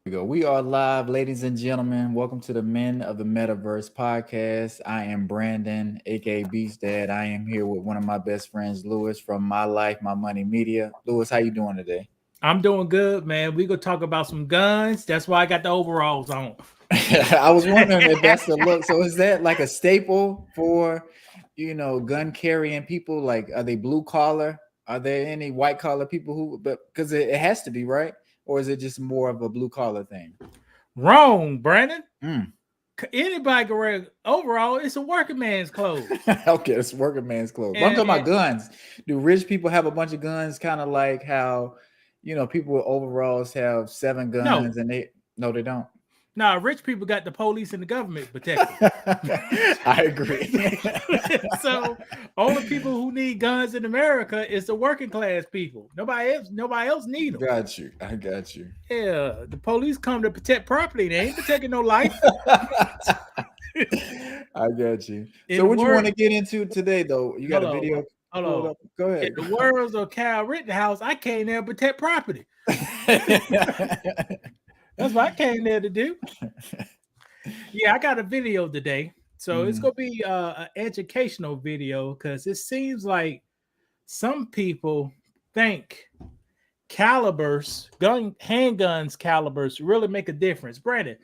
We go. We are live, ladies and gentlemen. Welcome to the Men of the Metaverse podcast. I am Brandon, aka Beast Dad. I am here with one of my best friends, Lewis, from My Life, My Money Media. Lewis, how you doing today? I'm doing good, man. We gonna talk about some guns. That's why I got the overalls on. I was wondering if that's the look. So is that like a staple for, gun carrying people? Like, are they blue collar? Are there any white collar people who? But because it has to be, right? Or is it just more of a blue collar thing? Wrong, Brandon. Mm. Anybody can wear overall. It's a working man's clothes. Okay, it's working man's clothes. But I'm talking about guns. Do rich people have a bunch of guns, kind of like how, people with overalls have 7 guns and they don't. Nah, rich people got the police and the government protected. I agree. So only people who need guns in America is the working class people. Nobody else need them. I got you. Yeah, the police come to protect property. They ain't protecting no life. I got you. So what you want to get into today, though? You got a video? Hold on. Go ahead. In the words of Kyle Rittenhouse, I came there to protect property. That's what I came there to do. Yeah, I got a video today. So it's going to be an educational video because it seems like some people think handguns calibers really make a difference. Brandon,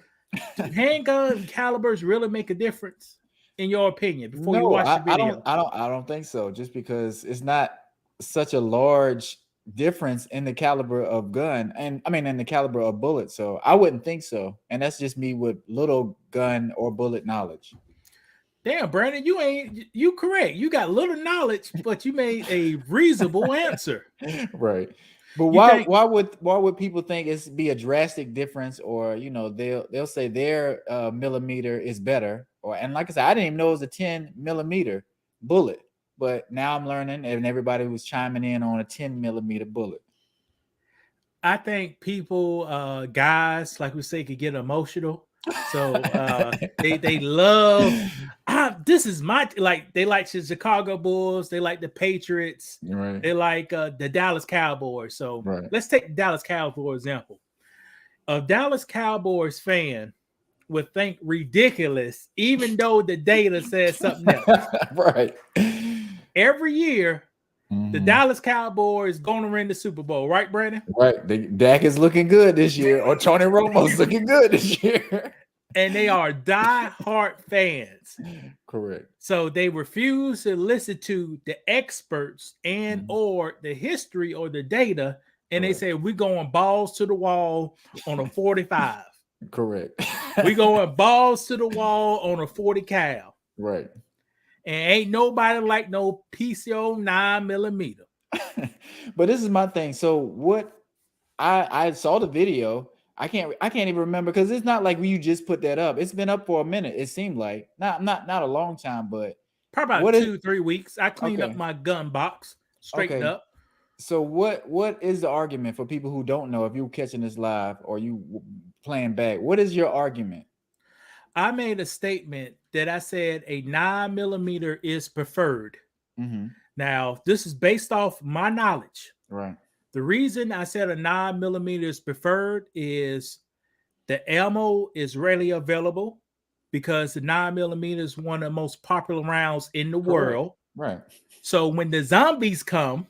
do handgun calibers really make a difference in your opinion before you watch the video? I don't think so. Just because it's not such a large difference in the caliber of gun, and I mean in the caliber of bullet. So I wouldn't think so. And that's just me with little gun or bullet knowledge. Damn, Brandon, you correct. You got little knowledge, but you made a reasonable answer. Right. But why would people think it's be a drastic difference, or they'll say their millimeter is better, and like I said, I didn't even know it was a 10 millimeter bullet, but now I'm learning, and everybody was chiming in on a 10 millimeter bullet. I think people, guys, like we say, could get emotional. So they love this is my they like the Chicago Bulls, they like the Patriots, right. They like the Dallas Cowboys. So Let's take the Dallas Cowboys example. A Dallas Cowboys fan would think ridiculous, even though the data says something else. Right. Every year, the Dallas Cowboys going to win the Super Bowl, right, Brandon? Right. Dak is looking good this year, or Tony Romo's looking good this year. And they are die-hard fans. Correct. So they refuse to listen to the experts and or the history or the data, and they say we're going balls to the wall on a 45. Correct. We're going balls to the wall on a 40 cal. Right. And ain't nobody like no PCO 9 millimeter. But this is my thing. So what I saw the video. I can't even remember, because it's not like you just put that up. It's been up for a minute. It seemed like not a long time, but probably about 2-3 weeks. I cleaned up my gun box, straightened up. So what is the argument for people who don't know? If you're catching this live or you playing back, what is your argument? I made a statement that I said a 9 millimeter is preferred. Now, this is based off my knowledge. Right. The reason I said a 9 millimeter is preferred is the ammo is readily available, because the 9 millimeter is one of the most popular rounds in the world. Right. So when the zombies come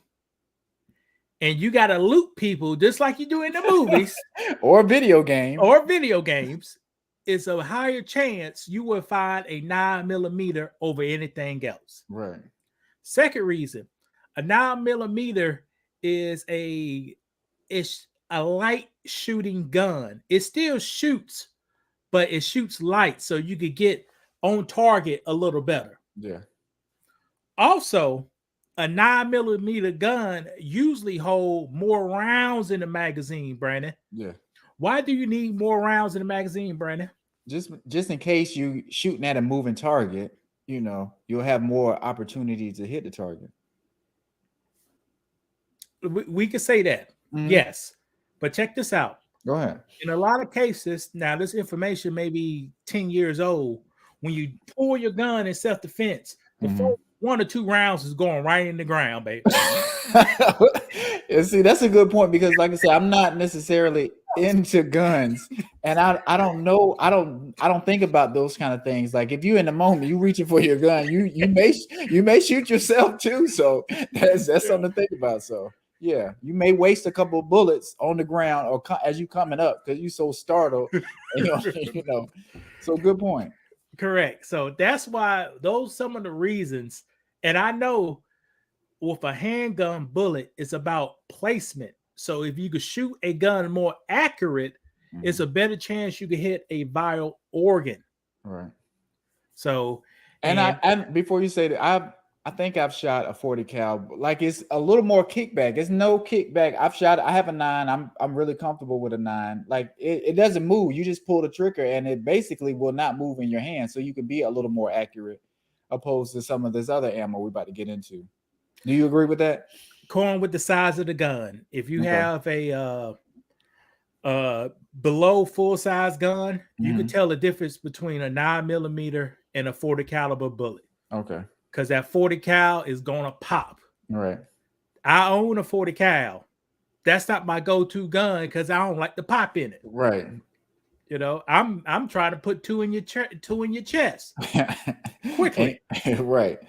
and you got to loot people just like you do in the movies or video games, it's a higher chance you will find a 9 millimeter over anything else. Right. Second reason, a 9 millimeter is a light shooting gun. It still shoots, but it shoots light, so you could get on target a little better. Yeah. Also, a 9 millimeter gun usually hold more rounds in the magazine, Brandon. Yeah. Why do you need more rounds in the magazine, Brandon? Just in case you shooting at a moving target, you'll have more opportunity to hit the target. We could say that, yes, but check this out. Go ahead. In a lot of cases, now this information may be 10 years old. When you pull your gun in self-defense, the first 1 or 2 rounds is going right in the ground, baby. See, that's a good point, because like I said, I'm not necessarily into guns, and I don't know, I don't think about those kind of things. Like if you in the moment, you reaching for your gun, you may shoot yourself too. So that's something to think about. So yeah, you may waste a couple of bullets on the ground or as you coming up because you so startled. You know, so good point. Correct. So that's why those some of the reasons. And I know with a handgun bullet, it's about placement. So if you could shoot a gun more accurate, it's a better chance you could hit a vital organ. Right. So and before you say that, I think I've shot a 40 cal. Like it's a little more kickback. It's no kickback. I have a 9. I'm really comfortable with a 9. Like it doesn't move. You just pull the trigger and it basically will not move in your hand. So you can be a little more accurate opposed to some of this other ammo we're about to get into. Do you agree with that? Going with the size of the gun. If you have a below full size gun, you can tell the difference between a 9mm and a 40 caliber bullet. Okay. Because that 40 cal is gonna pop. Right. I own a 40 cal. That's not my go-to gun because I don't like the pop in it. Right. You know, I'm trying to put two in your chest quickly. Right.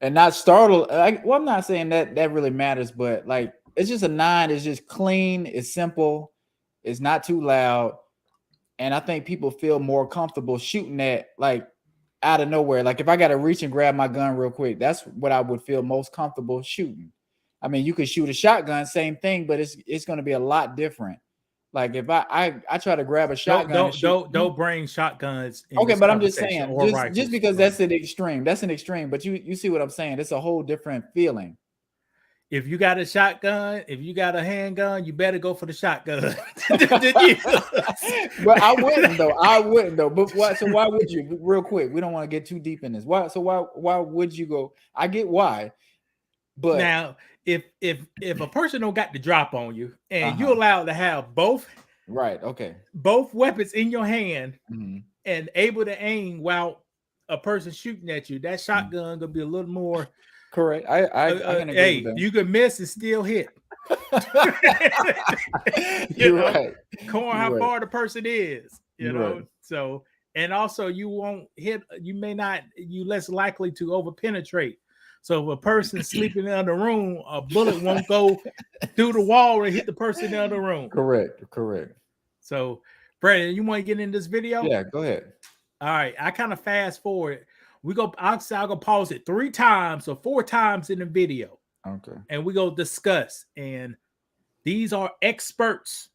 And not startle. Well, I'm not saying that really matters, but like it's just a 9. It's just clean. It's simple. It's not too loud. And I think people feel more comfortable shooting that like out of nowhere. Like if I got to reach and grab my gun real quick, that's what I would feel most comfortable shooting. I mean, you could shoot a shotgun, same thing, but it's going to be a lot different. Like if I try to grab a shotgun, don't bring shotguns. Okay, but I'm just saying, just because that's an extreme. That's an extreme. But you see what I'm saying? It's a whole different feeling. If you got a shotgun, if you got a handgun, you better go for the shotgun. But I wouldn't though. But why? So why would you? Real quick, we don't want to get too deep in this. Why? So why would you go? I get why. But now, if a person don't got the drop on you and you're allowed to have both, right? Okay, both weapons in your hand and able to aim while a person shooting at you, that shotgun gonna be a little more. Correct. I can agree with that. You can miss and still hit. You're right. Corn how far the person is, you know. Right. So, and also you won't hit. You less likely to over penetrate. So if a person sleeping in the room, a bullet won't go through the wall and hit the person in the other room. Correct. So, Brandon, you want to get in this video? Yeah, go ahead. All right, I kind of fast forward. I'll go pause it 3 times or 4 times in the video. Okay. And we go discuss. And these are experts.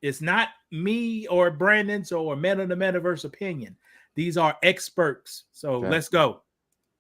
It's not me or Brandon's or Men of the Metaverse opinion. These are experts. So let's go.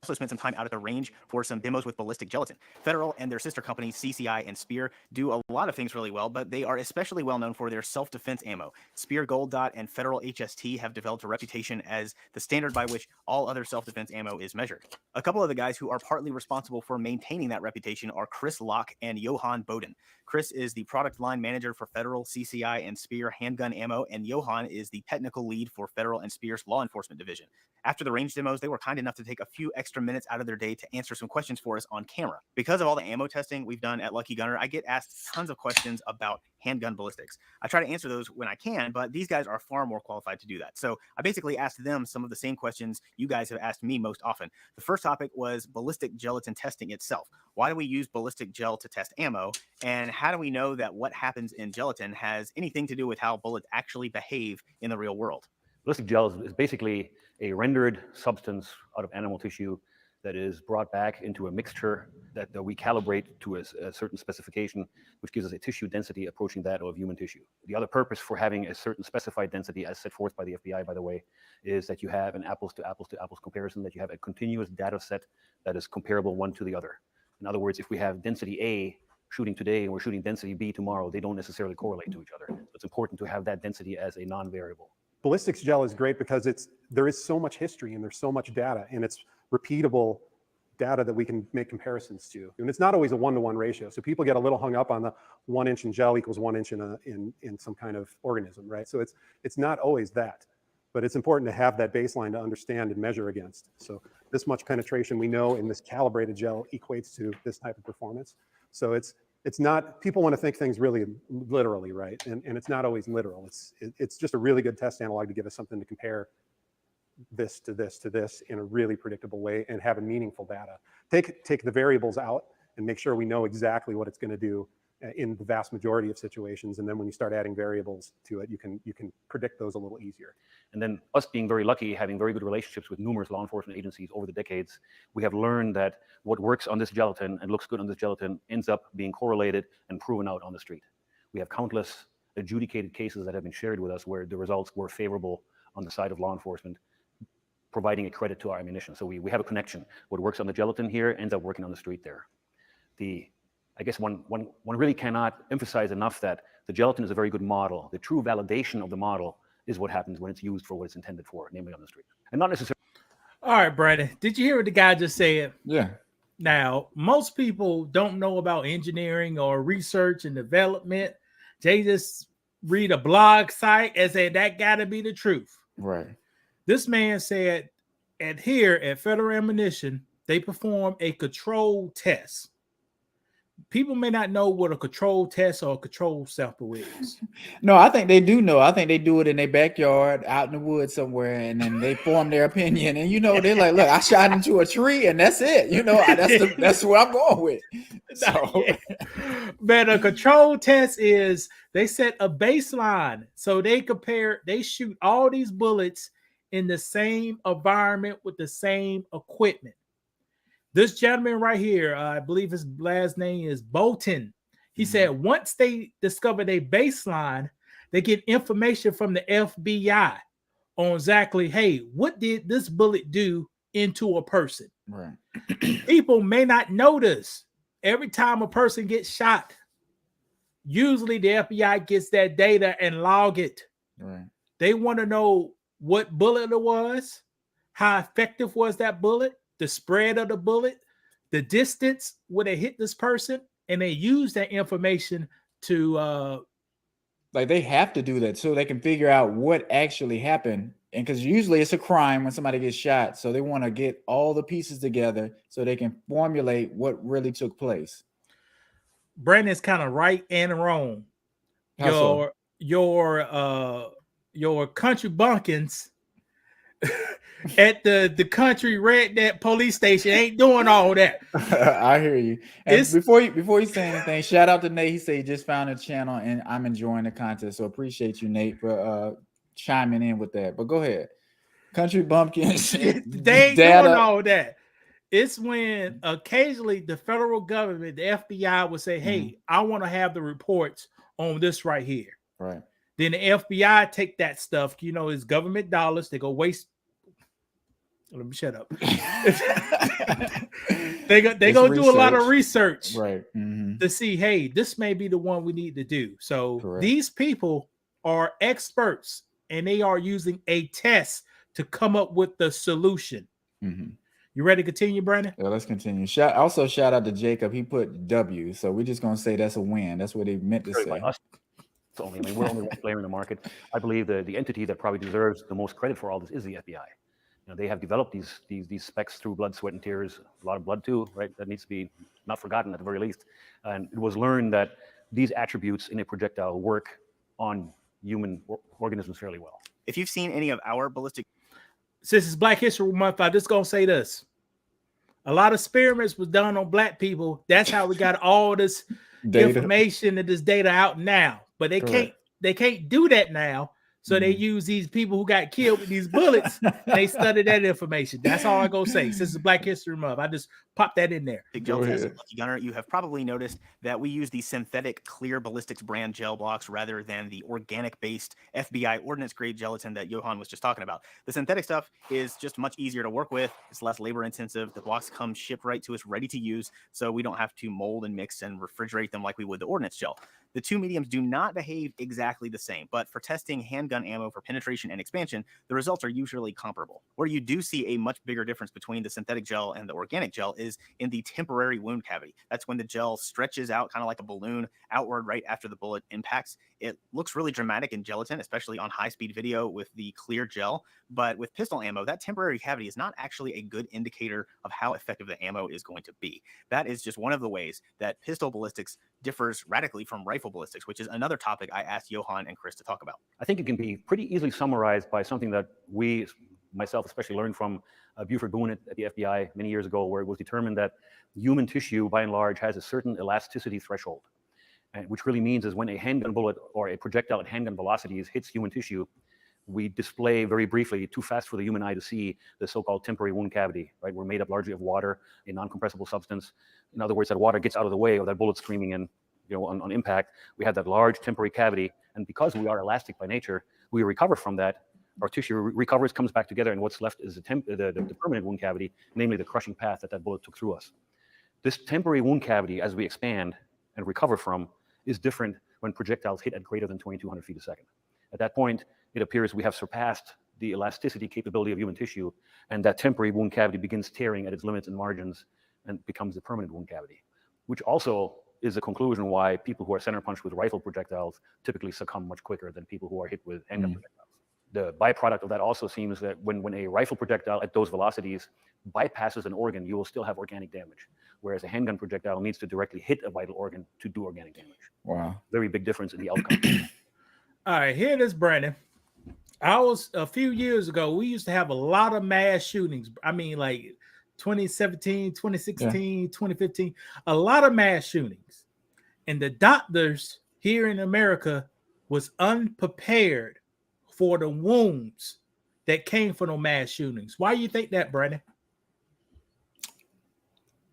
Also spent some time out at the range for some demos with ballistic gelatin. Federal and their sister companies CCI and Spear do a lot of things really well, but they are especially well known for their self-defense ammo. Spear Gold Dot and Federal HST have developed a reputation as the standard by which all other self-defense ammo is measured. A couple of the guys who are partly responsible for maintaining that reputation are Chris Locke and Johan Boden. Chris is the product line manager for Federal, CCI, and Spear handgun ammo, and Johan is the technical lead for Federal and Spear's law enforcement division. After the range demos, they were kind enough to take a few extra minutes out of their day to answer some questions for us on camera. Because of all the ammo testing we've done at Lucky Gunner, I get asked tons of questions about handgun ballistics. I try to answer those when I can, but these guys are far more qualified to do that. So I basically asked them some of the same questions you guys have asked me most often. The first topic was ballistic gelatin testing itself. Why do we use ballistic gel to test ammo? And how do we know that what happens in gelatin has anything to do with how bullets actually behave in the real world? Ballistic gel is basically a rendered substance out of animal tissue that is brought back into a mixture that we calibrate to a certain specification, which gives us a tissue density approaching that of human tissue. The other purpose for having a certain specified density, as set forth by the FBI, by the way, is that you have an apples to apples comparison, that you have a continuous data set that is comparable one to the other. In other words, if we have density A shooting today and we're shooting density B tomorrow, they don't necessarily correlate to each other. So it's important to have that density as a non-variable. Ballistics gel is great because there is so much history and there's so much data, and it's repeatable data that we can make comparisons to. And it's not always a one-to-one ratio. So people get a little hung up on the 1 inch in gel equals 1 inch in some kind of organism, right? So it's not always that, but it's important to have that baseline to understand and measure against. So this much penetration we know in this calibrated gel equates to this type of performance. So it's it's not, people want to think things really literally, right? And it's not always literal. It's just a really good test analog to give us something to compare this to this to this in a really predictable way and have a meaningful data. Take the variables out and make sure we know exactly what it's going to do in the vast majority of situations. And then when you start adding variables to it, you can predict those a little easier. And then us being very lucky, having very good relationships with numerous law enforcement agencies over the decades, we have learned that what works on this gelatin and looks good on this gelatin ends up being correlated and proven out on the street. We have countless adjudicated cases that have been shared with us where the results were favorable on the side of law enforcement, providing a credit to our ammunition. So we have a connection. What works on the gelatin here ends up working on the street there. I guess one really cannot emphasize enough that the gelatin is a very good model. The true validation of the model is what happens when it's used for what it's intended for, namely on the street. And not necessarily. All right, Brandon, did you hear what the guy just said? Yeah. Now, most people don't know about engineering or research and development. They just read a blog site and say that got to be the truth. Right. This man said, here at Federal Ammunition, they perform a control test. People may not know what a control test or a control sample is. No, I think they do know. I think they do it in their backyard, out in the woods somewhere, and then they form their opinion. And they're like, "Look, I shot into a tree, and that's it." That's what I'm going with. So, but a control test is they set a baseline, so they shoot all these bullets in the same environment with the same equipment. This gentleman right here, I believe his last name is Bolton. He said once they discover their baseline, they get information from the FBI on exactly, hey, what did this bullet do into a person? right. People may not notice every time a person gets shot, usually the FBI gets that data and log it. Right. They want to know what bullet it was, how effective was that bullet, the spread of the bullet, the distance where they hit this person, and they use that information to like they have to do that so they can figure out what actually happened. And because usually it's a crime when somebody gets shot, so they want to get all the pieces together so they can formulate what really took place. Brandon's kind of right and wrong. How so? Your country bumpkins at the country redneck police station ain't doing all that. I hear you. And before you say anything, shout out to Nate. He said he just found a channel and I'm enjoying the content. So appreciate you, Nate, for chiming in with that. But go ahead. Country bumpkins. They ain't doing all that. It's when occasionally the federal government, the FBI, will say, hey, I want to have the reports on this right here. Right. Then the FBI take that stuff, it's government dollars. They go waste. Let me shut up. they go do a lot of research, right, to see, hey, this may be the one we need to do. So Correct. These people are experts, and they are using a test to come up with the solution. Mm-hmm. You ready to continue, Brandon? Yeah, let's continue. Shout out to Jacob. He put W, so we're just gonna say that's a win. That's what he meant to say. We're only one player in the market. I believe the entity that probably deserves the most credit for all this is the FBI. They have developed these specs through blood, sweat, and tears. A lot of blood too, right? That needs to be not forgotten at the very least. And it was learned that these attributes in a projectile work on human organisms fairly well. If you've seen any of our ballistic, since it's Black History Month, I'm just gonna say this: a lot of experiments was done on Black people. That's how we got all this information and this data out now. But they can't do that now. So they use these people who got killed with these bullets. They study that information. That's all I go say. Since it's Black History Month, I just pop that in there. Lucky Gunner, you have probably noticed that we use the synthetic clear ballistics brand gel blocks rather than the organic-based FBI ordnance-grade gelatin that Johan was just talking about. The synthetic stuff is just much easier to work with. It's less labor-intensive. The blocks come shipped right to us, ready to use, so we don't have to mold and mix and refrigerate them like we would the ordnance gel. The two mediums do not behave exactly the same, but for testing handgun ammo for penetration and expansion, the results are usually comparable. Where you do see a much bigger difference between the synthetic gel and the organic gel is in the temporary wound cavity. That's when the gel stretches out kind of like a balloon outward right after the bullet impacts. It looks really dramatic in gelatin, especially on high-speed video with the clear gel. But with pistol ammo, that temporary cavity is not actually a good indicator of how effective the ammo is going to be. That is just one of the ways that pistol ballistics differs radically from rifle ballistics, which is another topic I asked Johan and Chris to talk about. I think it can be pretty easily summarized by something that we, myself especially, learned from Buford Boone at the FBI many years ago, where it was determined that human tissue, by and large, has a certain elasticity threshold. And which really means is when a handgun bullet or a projectile at handgun velocities hits human tissue, we display very briefly, too fast for the human eye to see, the so-called temporary wound cavity, right? We're made up largely of water, a non-compressible substance. In other words, that water gets out of the way of that bullet screaming in, on impact. We have that large temporary cavity, and because we are elastic by nature, we recover from that. Our tissue recovers, comes back together, and what's left is the permanent wound cavity, namely the crushing path that bullet took through us. This temporary wound cavity, as we expand and recover from, is different when projectiles hit at greater than 2,200 feet a second. At that point, it appears we have surpassed the elasticity capability of human tissue, and that temporary wound cavity begins tearing at its limits and margins and becomes a permanent wound cavity, which also is the conclusion why people who are center punched with rifle projectiles typically succumb much quicker than people who are hit with handgun projectiles. The byproduct of that also seems that when a rifle projectile at those velocities bypasses an organ, you will still have organic damage, whereas a handgun projectile needs to directly hit a vital organ to do organic damage. Wow. Very big difference in the outcome. All right, here it is, Brandon. A few years ago, we used to have a lot of mass shootings. I mean, like 2017, 2016, 2015, a lot of mass shootings. And the doctors here in America was unprepared for the wounds that came from the mass shootings. Why do you think that, Brandon?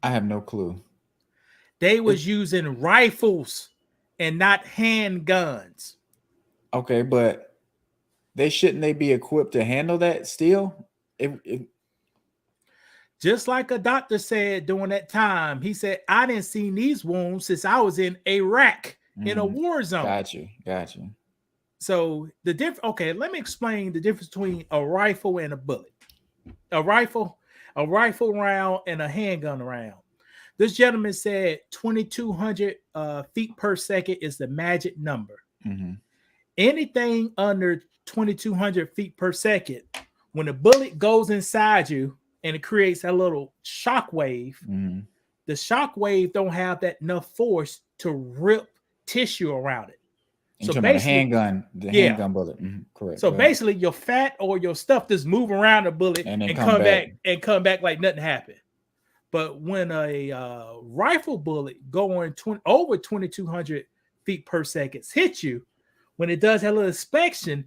I have no clue. They was using rifles and not handguns. Okay, but shouldn't they be equipped to handle that still? Just like a doctor said during that time, he said, I didn't see these wounds since I was in Iraq in a war zone. Got you. So okay, let me explain the difference between a rifle and a bullet. A rifle round and a handgun round. This gentleman said 2,200 feet per second is the magic number. Mm-hmm. Anything under 2,200 feet per second, when a bullet goes inside you and it creates a little shock wave, the shock wave don't have that enough force to rip tissue around it. So basically, handgun bullet. Correct. So basically, your fat or your stuff just move around the bullet and come back like nothing happened. But when a rifle bullet going over 2,200 feet per second hits you, when it does that little inspection,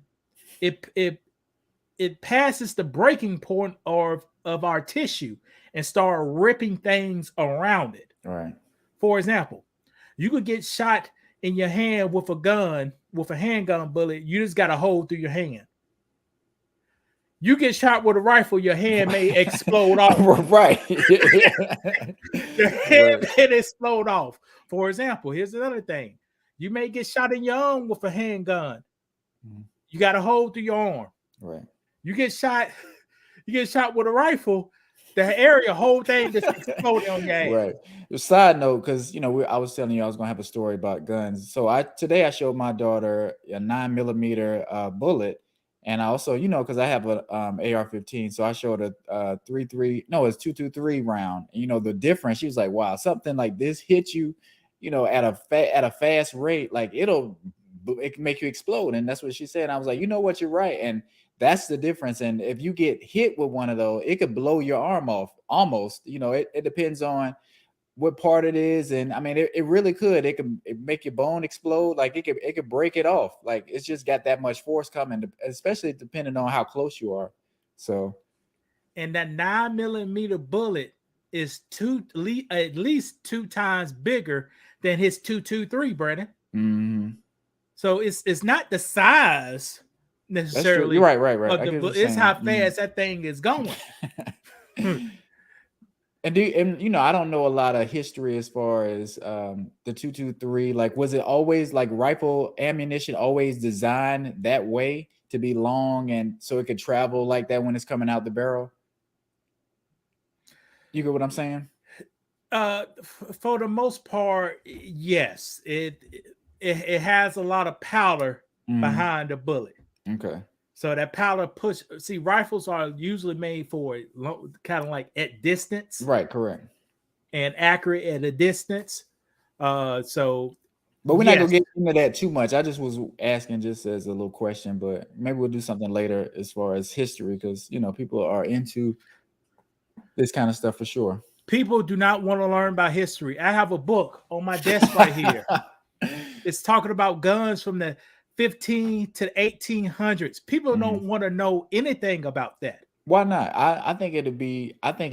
it passes the breaking point of our tissue and start ripping things around it. Right. For example, you could get shot in your hand with a handgun bullet. You just got a hole through your hand. You get shot with a rifle, your hand may explode off. Right. Your hand may explode off. For example, here's another thing. You may get shot in your arm with a handgun. You got a hole through your arm. Right. You get shot with a rifle, the whole thing just exploded on your ass. Right. A side note, because I was telling you I was gonna have a story about guns. So today I showed my daughter a 9mm bullet, and I also, because I have a AR-15, so I showed a 223 round. The difference. She was like, "Wow, something like this hits you, at a fast rate, like it can make you explode." And that's what she said. And I was like, "You know what? You're right." And that's the difference. And if you get hit with one of those, it could blow your arm off almost. It depends on what part it is. And I mean, it really could. It make your bone explode. Like it could break it off. Like it's just got that much force coming, especially depending on how close you are. So. And that 9mm bullet is at least 2 times bigger than his 223, Brandon. Mm-hmm. So it's not the size necessarily. Right. It's how fast that thing is going. And I don't know a lot of history as far as the 223. Like, was it always like rifle ammunition always designed that way to be long and so it could travel like that when it's coming out the barrel? You get what I'm saying? For the most part, yes. It has a lot of powder behind the bullet. Okay. So that powder rifles are usually made for kind of like at distance. Right, correct. And accurate at a distance. So, but we're not yes. gonna get into that too much. I just was asking just as a little question, but maybe we'll do something later as far as history, because people are into this kind of stuff for sure. People do not want to learn about history. I have a book on my desk right here. It's talking about guns from the 15 to 1800s. People don't want to know anything about that. Why not? I think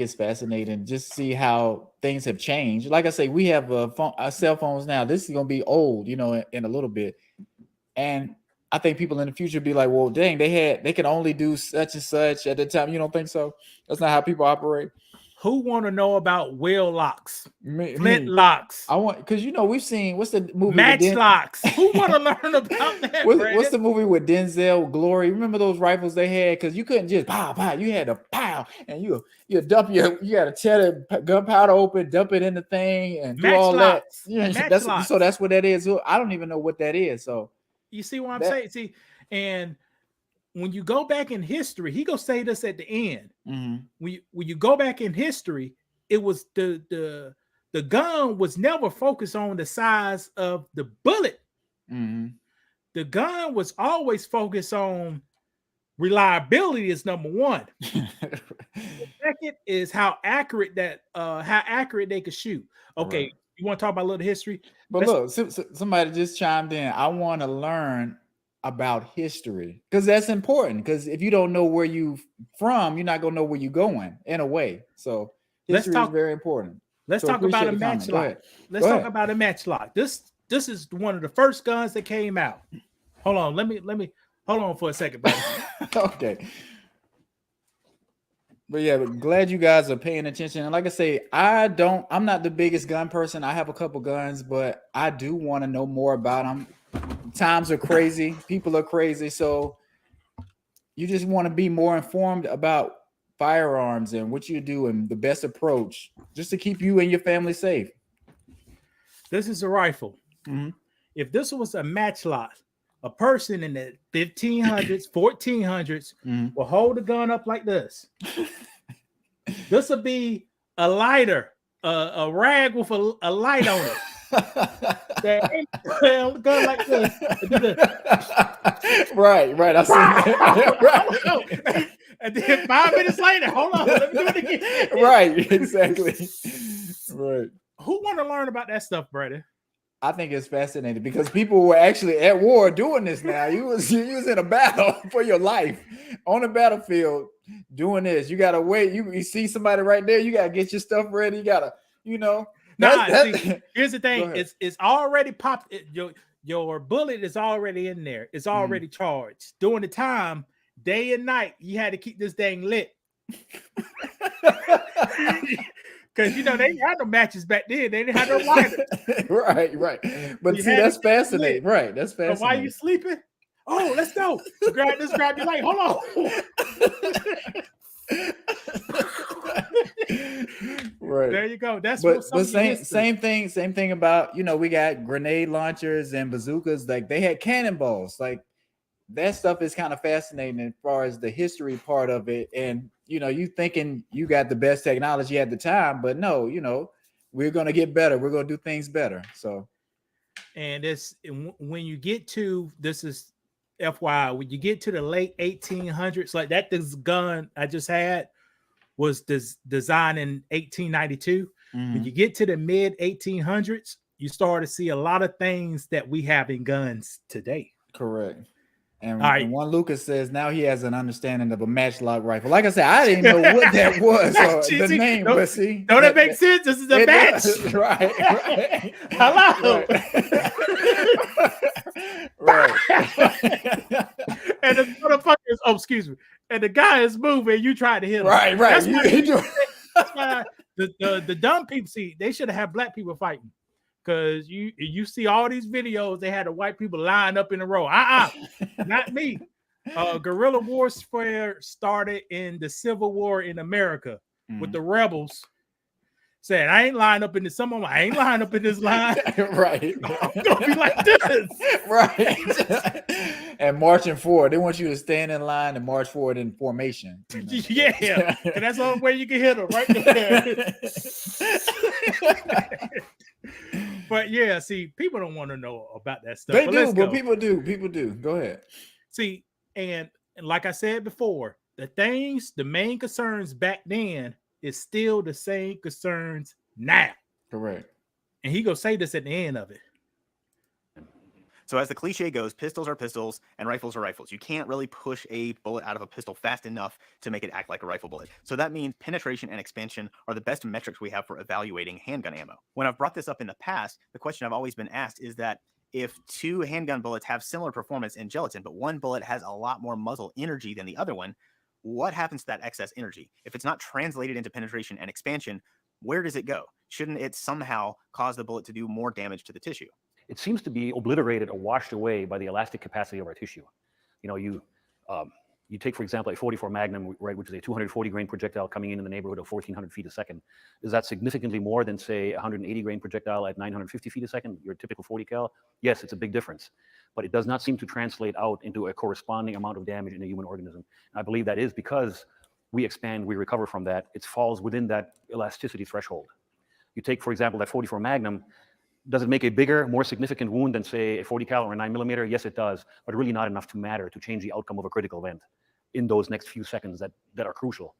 it's fascinating just to see how things have changed. Like I say, we have cell phones now. This is gonna be old, in a little bit. And I think people in the future be like, well, dang, they can only do such and such at the time. You don't think so? That's not how people operate. Who want to know about wheel locks, flint Me. locks? I want, because we've seen, what's the movie? Matchlocks. Who want to learn about that? What's the movie with Denzel Glory? Remember those rifles they had? Because you couldn't just pow pow. You had to pow, and you dump you had to tear the gunpowder open, dump it in the thing, and do all that. Yeah, so that's what that is. So I don't even know what that is. So you see what I'm saying? See, and when you go back in history, he gonna say this at the end. When you go back in history, it was the gun was never focused on the size of the bullet. The gun was always focused on reliability is number one. The second is how accurate they could shoot. Okay, right. You want to talk about a little history? But look, somebody just chimed in. I want to learn about history, because that's important, because if you don't know where you from, you're not gonna know where you're going in a way. So history is very important. Let's talk about a matchlock. Let's talk about a matchlock. This is one of the first guns that came out. Hold on, let me hold on for a second, buddy. Okay. But yeah, glad you guys are paying attention. And like I say, I'm not the biggest gun person. I have a couple guns, but I do want to know more about them. Times are crazy, people are crazy, so you just want to be more informed about firearms and what you do and the best approach just to keep you and your family safe. This is a rifle. If this was a matchlock, a person in the 1500s, 1400s will hold the gun up like this. This would be a lighter, a rag with a light on it. Gun like this. Right. I see that. Right. And then 5 minutes later, hold on, let me do it again. Right, exactly. Right. Who want to learn about that stuff, Brady? I think it's fascinating because people were actually at war doing this now. You was in a battle for your life on the battlefield doing this. You gotta wait. You see somebody right there, you gotta get your stuff ready. You gotta, See, here's the thing. It's already popped. Your bullet is already in there. It's already charged. During the time, day and night, you had to keep this thing lit. Because they didn't have no matches back then. They didn't have no lighter. Right. But see, that's fascinating. Right. That's fascinating. So while you sleeping? Oh, let's go. Grab your light. Hold on. Right. There you go. That's but same thing about, we got grenade launchers and bazookas. Like they had cannonballs. Like that stuff is kind of fascinating as far as the history part of it. And you thinking you got the best technology at the time, but no, we're going to get better. We're going to do things better. So, and when you get to, this is FYI, when you get to the late 1800s, like this gun I just had was designed in 1892. When you get to the mid 1800s, you start to see a lot of things that we have in guns today. Correct. And Juan Lucas says now he has an understanding of a matchlock rifle. Like I said, I didn't know what that was. The name, but see, don't that make sense? This is a match, right? Hello, right. And the motherfucker is, excuse me, and the guy is moving. You try to hit him, right? That's why the dumb people they should have had black people fighting. Because you see all these videos, they had the white people lined up in a row. Not me. Guerrilla warfare started in the Civil War in America with the rebels. Said, I ain't lined up in this. I ain't lined up in this line. Right. I'm gonna be like this. Right. And marching forward. They want you to stand in line and march forward in formation. Yeah. And that's the only way you can hit them right there. But yeah, see, people don't want to know about that stuff. They but do, let's but go. people do. People do. Go ahead. See, and like I said before, the main concerns back then is still the same concerns now. Correct. And he gonna say this at the end of it. So as the cliche goes, pistols are pistols and rifles are rifles. You can't really push a bullet out of a pistol fast enough to make it act like a rifle bullet. So that means penetration and expansion are the best metrics we have for evaluating handgun ammo. When I've brought this up in the past, the question I've always been asked is that if two handgun bullets have similar performance in gelatin, but one bullet has a lot more muzzle energy than the other one, what happens to that excess energy? If it's not translated into penetration and expansion, where does it go? Shouldn't it somehow cause the bullet to do more damage to the tissue? It seems to be obliterated or washed away by the elastic capacity of our tissue. You know, you take, for example, a 44 Magnum, right, which is a 240 grain projectile coming in the neighborhood of 1,400 feet a second. Is that significantly more than, say, a 180 grain projectile at 950 feet a second, your typical 40 cal? Yes, it's a big difference, but it does not seem to translate out into a corresponding amount of damage in a human organism. And I believe that is because we expand, we recover from that. It falls within that elasticity threshold. You take, for example, that 44 Magnum. Does it make a bigger, more significant wound than, say, a 40 cal or a 9mm? Yes, it does, but really not enough to matter to change the outcome of a critical event in those next few seconds that are crucial.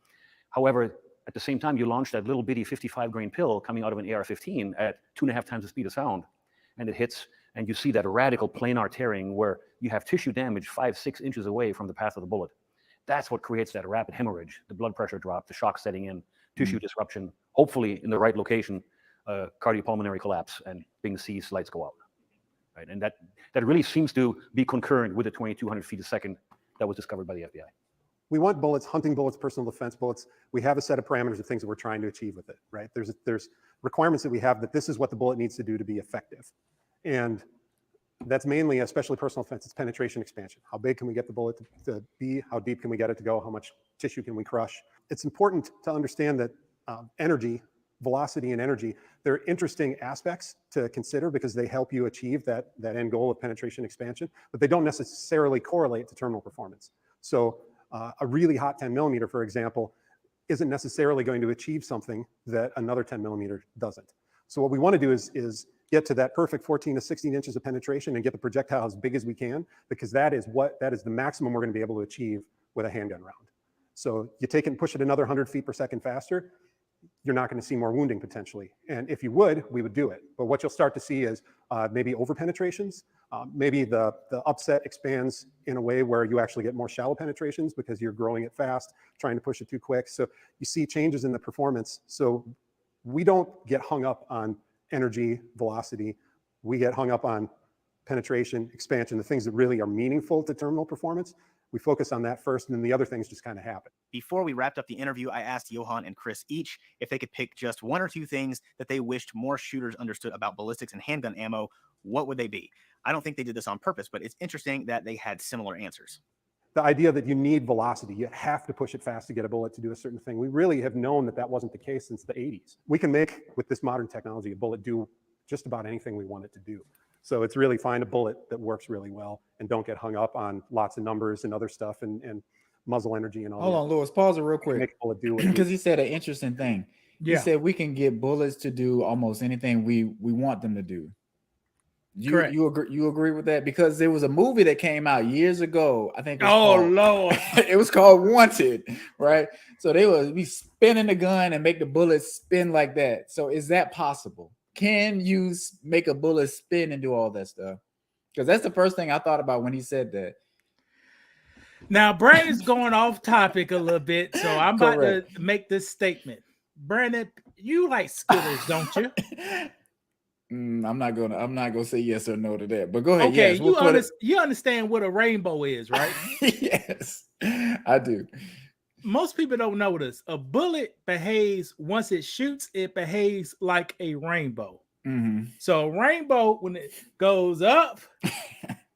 However, at the same time, you launch that little bitty 55 grain pill coming out of an AR-15 at 2.5 times the speed of sound, and it hits, and you see that radical planar tearing where you have tissue damage 5-6 inches away from the path of the bullet. That's what creates that rapid hemorrhage, the blood pressure drop, the shock setting in, tissue disruption, hopefully in the right location, cardiopulmonary collapse, and Bing sees lights go out. Right? And that really seems to be concurrent with the 2,200 feet a second that was discovered by the FBI. We want bullets, hunting bullets, personal defense bullets. We have a set of parameters of things that we're trying to achieve with it, right? There's requirements that we have that this is what the bullet needs to do to be effective. And that's mainly, especially personal defense, it's penetration expansion. How big can we get the bullet to be? How deep can we get it to go? How much tissue can we crush? It's important to understand that energy, velocity and energy, they're interesting aspects to consider because they help you achieve that end goal of penetration expansion, but they don't necessarily correlate to terminal performance. So a really hot 10mm, for example, isn't necessarily going to achieve something that another 10mm doesn't. So what we want to do is get to that perfect 14 to 16 inches of penetration and get the projectile as big as we can, because that is the maximum we're going to be able to achieve with a handgun round. So you take it and push it another 100 feet per second faster, you're not going to see more wounding potentially. And if you would, we would do it. But what you'll start to see is maybe over penetrations. Maybe the upset expands in a way where you actually get more shallow penetrations because you're growing it fast, trying to push it too quick. So you see changes in the performance. So we don't get hung up on energy, velocity. We get hung up on penetration, expansion, the things that really are meaningful to terminal performance. We focus on that first, and then the other things just kind of happen. Before we wrapped up the interview, I asked Johan and Chris each if they could pick just one or two things that they wished more shooters understood about ballistics and handgun ammo. What would they be? I don't think they did this on purpose, but it's interesting that they had similar answers. The idea that you need velocity, you have to push it fast to get a bullet to do a certain thing. We really have known that that wasn't the case since the 80s. We can make, with this modern technology, a bullet do just about anything we want it to do. So it's really find a bullet that works really well and don't get hung up on lots of numbers and other stuff and muzzle energy and all that. Hold on, Lewis, pause it real quick. Make a bullet do Because he said an interesting thing. Yeah. He said we can get bullets to do almost anything we want them to do. Correct. You agree with that? Because there was a movie that came out years ago. I think. Lord. It was called Wanted, right? So they would be spinning the gun and make the bullets spin like that. So is that possible? Can you make a bullet spin and do all that stuff? Because that's the first thing I thought about when he said that. Now, Brandon's going off topic a little bit, so I'm about to make this statement. Brandon, you like Skittles, don't you? I'm not gonna say yes or no to that. But go ahead. Okay, yes, you understand what a rainbow is, right? Yes, I do. Most people don't know this. A bullet behaves, once it shoots, it behaves like a rainbow. Mm-hmm. So a rainbow, when it goes up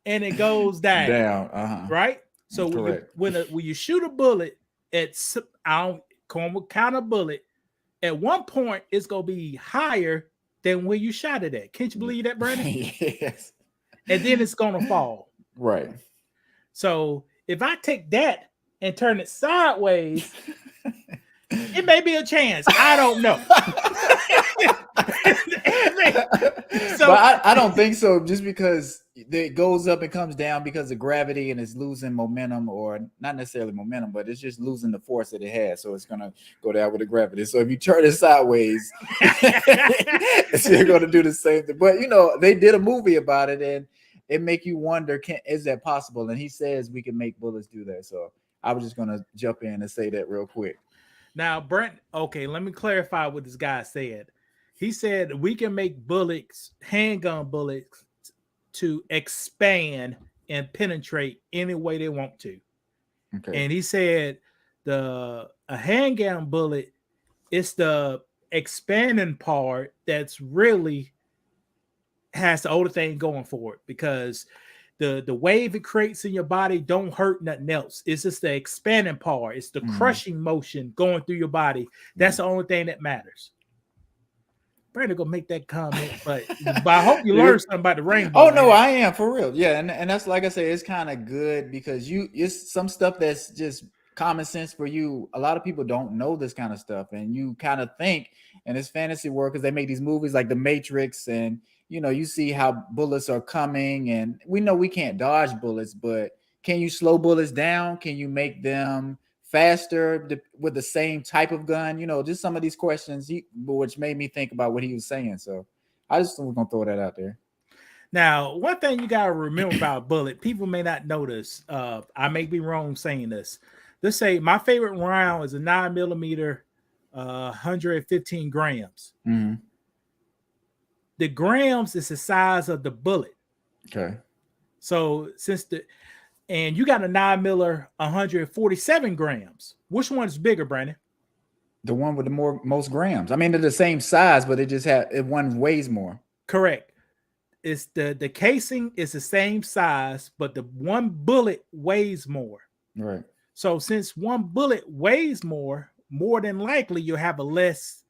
and it goes down, right? So when you shoot a bullet, count a bullet, at one point it's gonna be higher than where you shot it at. Can't you believe that, Brandon? Yes. And then it's gonna fall. Right. So if I take that and turn it sideways, it may be a chance. I don't know. It So, but I don't think so. Just because it goes up and comes down because of gravity and it's losing momentum, or not necessarily momentum, but it's just losing the force that it has. So it's gonna go down with the gravity. So if you turn it sideways, it's still gonna do the same thing. But they did a movie about it, and it make you wonder, is that possible? And he says we can make bullets do that. So I was just gonna jump in and say that real quick. now, Brent, okay, let me clarify what this guy said. He said we can make bullets, handgun bullets, to expand and penetrate any way they want to. Okay. And he said a handgun bullet is the expanding part that's really has the older thing going for it, because the wave it creates in your body don't hurt nothing else. It's just the expanding part. It's the crushing motion going through your body. That's the only thing that matters. Brandon gonna make that comment, but I hope you learned something about the rainbow. Oh no, I am for real. Yeah, and that's, like I say, it's kind of good because it's some stuff that's just common sense for you. A lot of people don't know this kind of stuff, and you kind of think in this fantasy world, because they make these movies like The Matrix, and you see how bullets are coming, and we know we can't dodge bullets, but can you slow bullets down? Can you make them faster with the same type of gun? Just some of these questions, which made me think about what he was saying. So I just was gonna throw that out there. Now, one thing you gotta remember about a bullet, people may not know this. I may be wrong saying this. Let's say my favorite round is a 9mm, 115 grams. Mm-hmm. The grams is the size of the bullet. Okay. So and you got a 9mm, 147 grams. Which one is bigger, Brandon? The one with the most grams. I mean, they're the same size, but one weighs more. Correct. It's the casing is the same size, but the one bullet weighs more. Right. So since one bullet weighs more than likely you'll have a less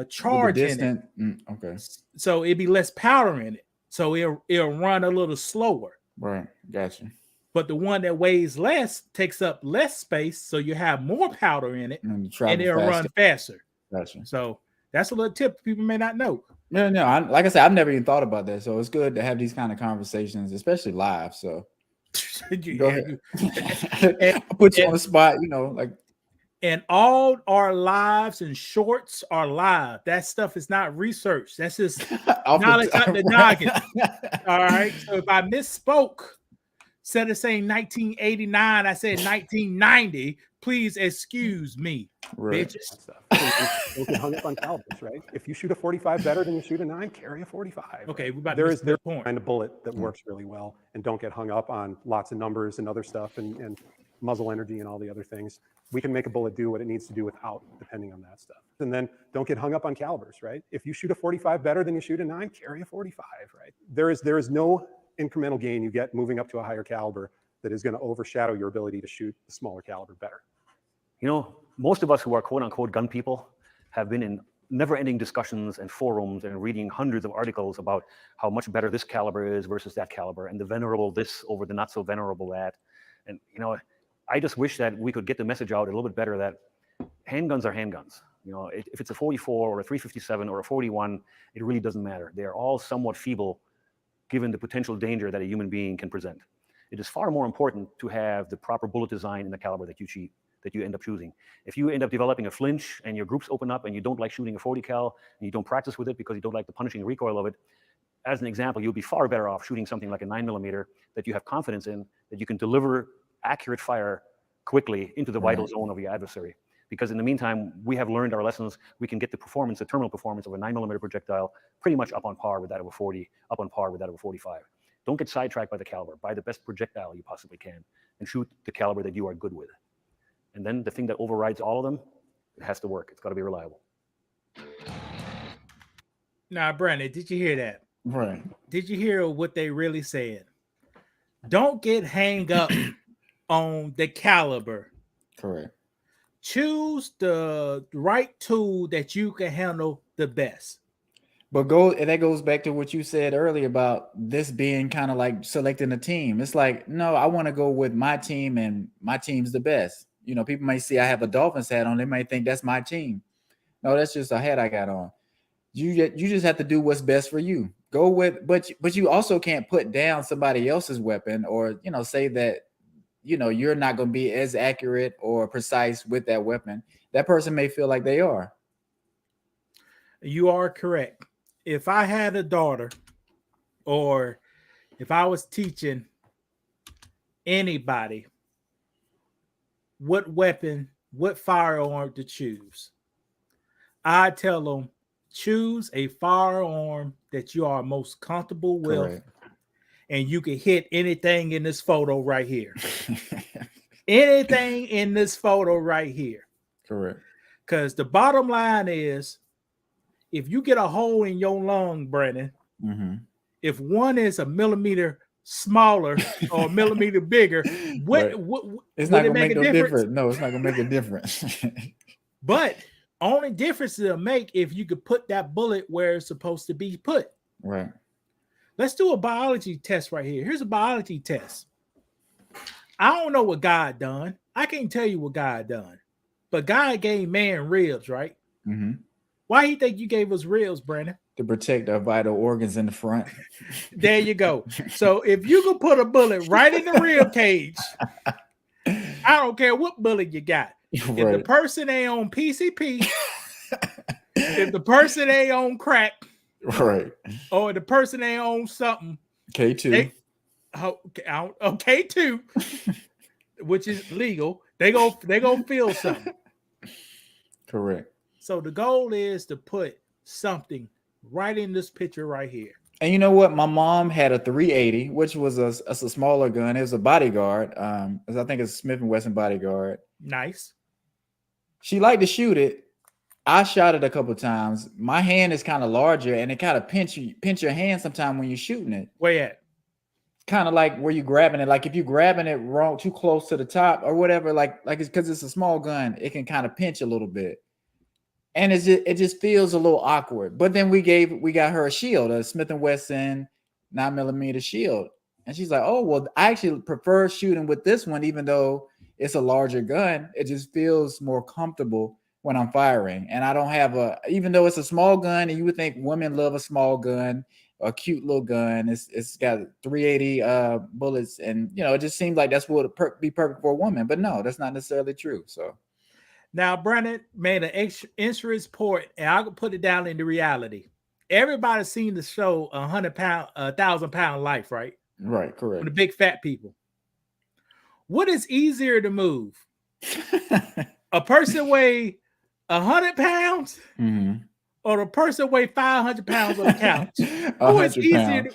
charge in it. Okay. So it'd be less powder in it. So it'll run a little slower. Right. Gotcha. But the one that weighs less takes up less space, so you have more powder in it, and it'll run faster. Gotcha. So that's a little tip people may not know. No. Like I said, I've never even thought about that. So it's good to have these kind of conversations, especially live. So go ahead. I'll put you on the spot, like. And all our lives and shorts are live. That stuff is not research. That's just knowledge out the noggin. All right. So if I misspoke, instead of saying 1989, I said 1990. Please excuse me, right. Bitches. Don't get hung up on calibers, right? If you shoot a 45 better than you shoot a 9, carry a 45. Okay, we're about there's to a kind of bullet that works really well, and don't get hung up on lots of numbers and other stuff and muzzle energy and all the other things. We can make a bullet do what it needs to do without depending on that stuff. And then don't get hung up on calibers, right? If you shoot a 45 better than you shoot a 9, carry a 45, right? There is no incremental gain you get moving up to a higher caliber that is going to overshadow your ability to shoot the smaller caliber better. Most of us who are quote unquote gun people have been in never-ending discussions and forums and reading hundreds of articles about how much better this caliber is versus that caliber, and the venerable this over the not so venerable that. And I just wish that we could get the message out a little bit better that handguns are handguns. If it's a 44 or a 357 or a 41, it really doesn't matter. They are all somewhat feeble given the potential danger that a human being can present. It is far more important to have the proper bullet design in the caliber that you end up choosing. If you end up developing a flinch and your groups open up and you don't like shooting a 40 cal and you don't practice with it because you don't like the punishing recoil of it, as an example, you'll be far better off shooting something like a 9mm that you have confidence in, that you can deliver accurate fire quickly into the vital zone of your adversary. Because in the meantime, we have learned our lessons. We can get the terminal performance of a 9mm projectile pretty much up on par with that of a 40, up on par with that of a 45. Don't get sidetracked by the caliber. Buy the best projectile you possibly can and shoot the caliber that you are good with. And then the thing that overrides all of them, it has to work. It's got to be reliable. Now, Brandon, did you hear that? Right. Did you hear what they really said? Don't get hang up on the caliber. Correct. Choose the right tool that you can handle the best. But that goes back to what you said earlier about this being kind of like selecting a team. It's like, no, I want to go with my team, and my team's the best. People might see I have a Dolphins hat on. They might think that's my team. No, that's just a hat I got on. You just have to do what's best for you. Go with, but you also can't put down somebody else's weapon, or say that you're not going to be as accurate or precise with that weapon. That person may feel like they are. You are correct. If I had a daughter, or if I was teaching anybody what weapon, what firearm to choose, I tell them, choose a firearm that you are most comfortable with. Correct. And you can hit anything in this photo right here. Anything in this photo right here. Correct. Because the bottom line is, if you get a hole in your lung, Brandon, if one is a millimeter smaller or a millimeter bigger, it's not gonna make no difference. No, it's not gonna make a difference. But only difference it'll make if you could put that bullet where it's supposed to be put. Right. Let's do a biology test right here. Here's a biology test. I don't know what God done. I can't tell you what God done. But God gave man ribs, right? Why do you think you gave us ribs, Brandon? To protect our vital organs in the front. There you go. So if you could put a bullet right in the rib cage, I don't care what bullet you got. Right. If the person ain't on PCP, if the person ain't on crack, right, or the person ain't on something, K2, K2, which is legal, they gonna feel something. Correct. So the goal is to put something right in this picture right here. And you know what? My mom had a 380, which was a smaller gun. It was a bodyguard. I think it's a Smith & Wesson bodyguard. Nice. She liked to shoot it. I shot it a couple of times. My hand is kind of larger, and it kind of pinch your hand sometimes when you're shooting it. Where at? Kind of like where you grabbing it. Like if you're grabbing it wrong, too close to the top or whatever, like it's because it's a small gun, it can kind of pinch a little bit. And it just feels a little awkward. But then we got her a shield, a Smith & Wesson 9mm shield. And she's like, oh, well, I actually prefer shooting with this one, even though it's a larger gun. It just feels more comfortable when I'm firing. And I don't have even though it's a small gun, and you would think women love a small gun, a cute little gun. It's got 380 bullets. And, it just seems like that's what would be perfect for a woman. But no, that's not necessarily true. So. Now, Brandon made an insurance port, and I could put it down into reality. Everybody's seen the show 1,000-pound life, right? Right, correct. The big fat people. What is easier to move? A person weigh 100 pounds, or a person weigh 500 pounds on the couch? Who is easier?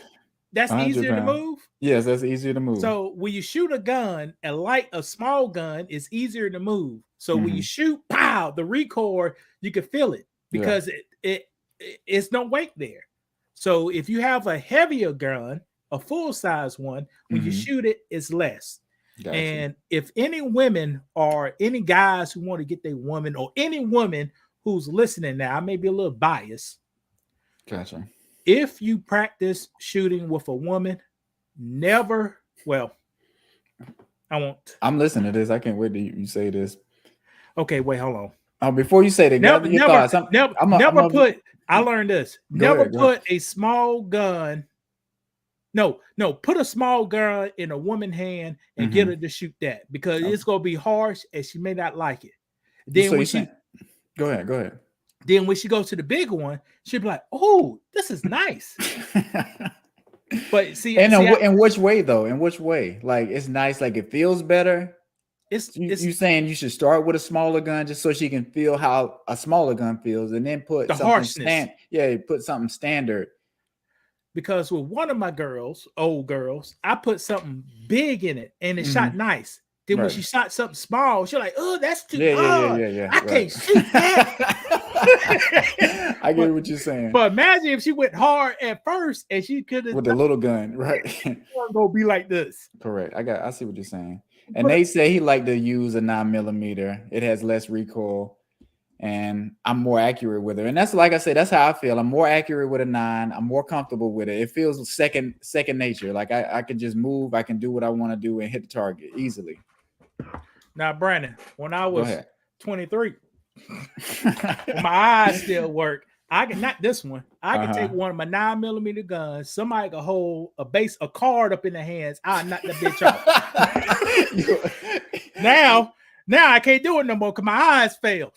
That's easier to move. Yes, that's easier to move. So when you shoot a gun, a small gun is easier to move. So when you shoot, pow, the recoil, you can feel it because it's no weight there. So if you have a heavier gun, a full size one, when you shoot it, it's less. Gotcha. And if any women or any guys who want to get their woman, or any woman who's listening now, I may be a little biased. Gotcha. If you practice shooting with a woman, I won't. I'm listening to this. I can't wait till you say this. Okay, wait, hold on. Oh, before you say that, I learned this. Never put a small gun. No, put a small gun in a woman's hand and get her to shoot that, because it's gonna be harsh and she may not like it. Then go ahead. Then when she goes to the big one, she'll be like, "Oh, this is nice." But in which way though? In which way? Like it's nice, like it feels better. You saying you should start with a smaller gun just so she can feel how a smaller gun feels, and then put the harshness. Put something standard. Because with one of my old girls, I put something big in it and it shot nice. Then when she shot something small, she's like, "Oh, that's too hard. I can't shoot that." I get what you're saying. But imagine if she went hard at first and she could have with the little gun, right? Gonna be like this. Correct. I see what you're saying. And they say he like to use a 9mm. It has less recoil, and I'm more accurate with it. And that's, like I said, that's how I feel. I'm more accurate with a 9. I'm more comfortable with it. It feels second nature. Like I can just move. I can do what I want to do and hit the target easily. Now, Brandon, when I was 23, my eyes still work. I can not this one. I can take one of my 9mm guns. Somebody can hold a card up in their hands. I'll knock the bitch off. Now I can't do it no more because my eyes failed.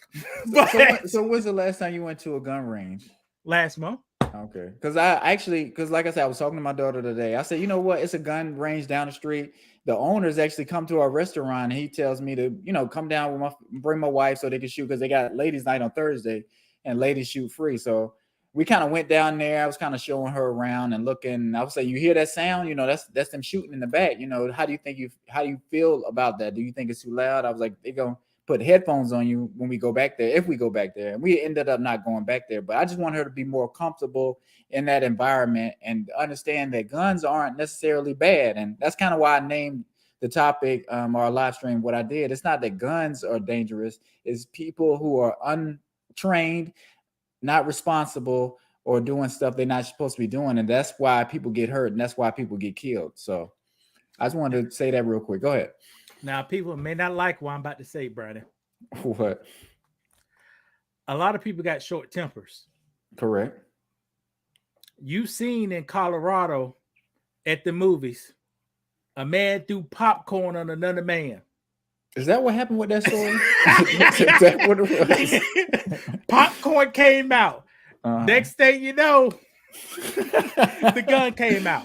So when's the last time you went to a gun range? Last month. Okay, because like I said, I was talking to my daughter today. I said, you know what? It's a gun range down the street. The owners actually come to our restaurant, and he tells me to, come down with bring my wife so they can shoot, because they got ladies' night on Thursday, and ladies shoot free. So we kind of went down there. I was kind of showing her around and looking. I was saying, you hear that sound? That's them shooting in the back. How do you feel about that? Do you think it's too loud? I was like, they're gonna put headphones on you when we go back there, if we go back there. And we ended up not going back there. But I just want her to be more comfortable in that environment and understand that guns aren't necessarily bad. And that's kind of why I named the topic, our live stream, what I did. It's not that guns are dangerous. It's people who are untrained, not responsible, or doing stuff they're not supposed to be doing. And that's why people get hurt, and that's why people get killed. So I just wanted to say that real quick. Go ahead. Now, people may not like what I'm about to say, Brandon. What? A lot of people got short tempers. Correct. You've seen in Colorado at the movies, a man threw popcorn on another man. Is that what happened with that story? Is that what it was? Popcorn came out. Next thing you know, the gun came out.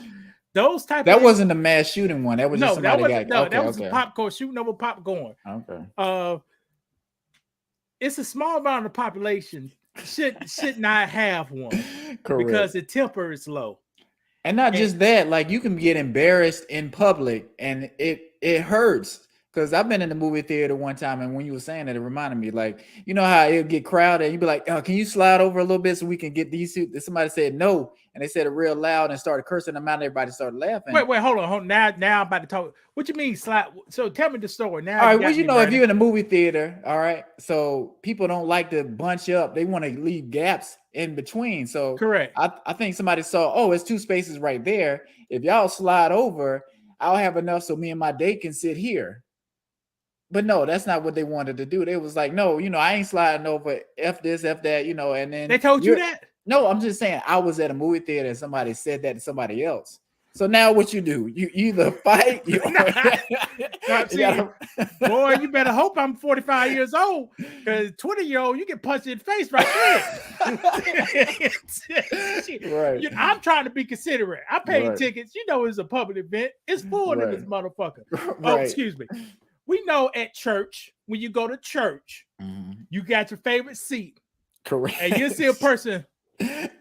Those type that of wasn't a mass shooting one. That was just somebody that was a popcorn shooting over popcorn. Okay. It's a small amount of the population should not have one. Correct. Because the temper is low. And not just that, like you can get embarrassed in public and it hurts. Because I've been in the movie theater one time, and when you were saying that, it reminded me, like, you know how it'll get crowded, and you'd be like, can you slide over a little bit so we can get these two? Somebody said no, and they said it real loud and started cursing them out, and everybody started laughing. Wait, hold on. Now I'm about to talk. What you mean slide? So tell me the story. Now, all right, well, if you're in a movie theater, all right, so people don't like to bunch up. They want to leave gaps in between. So correct. I think somebody saw, it's two spaces right there. If y'all slide over, I'll have enough so me and my date can sit here. But no, that's not what they wanted to do. They was like, no, I ain't sliding over. F this, F that, and then they told you that? No, I'm just saying I was at a movie theater and somebody said that to somebody else. So now what you do? You either fight, boy, you better hope I'm 45 years old, because 20-year-old, you get punched in the face right there. Right. I'm trying to be considerate. I paid tickets. It's a public event. It's full in this motherfucker. Oh, excuse me. We know at church, when you go to church, you got your favorite seat. Correct. And you see a person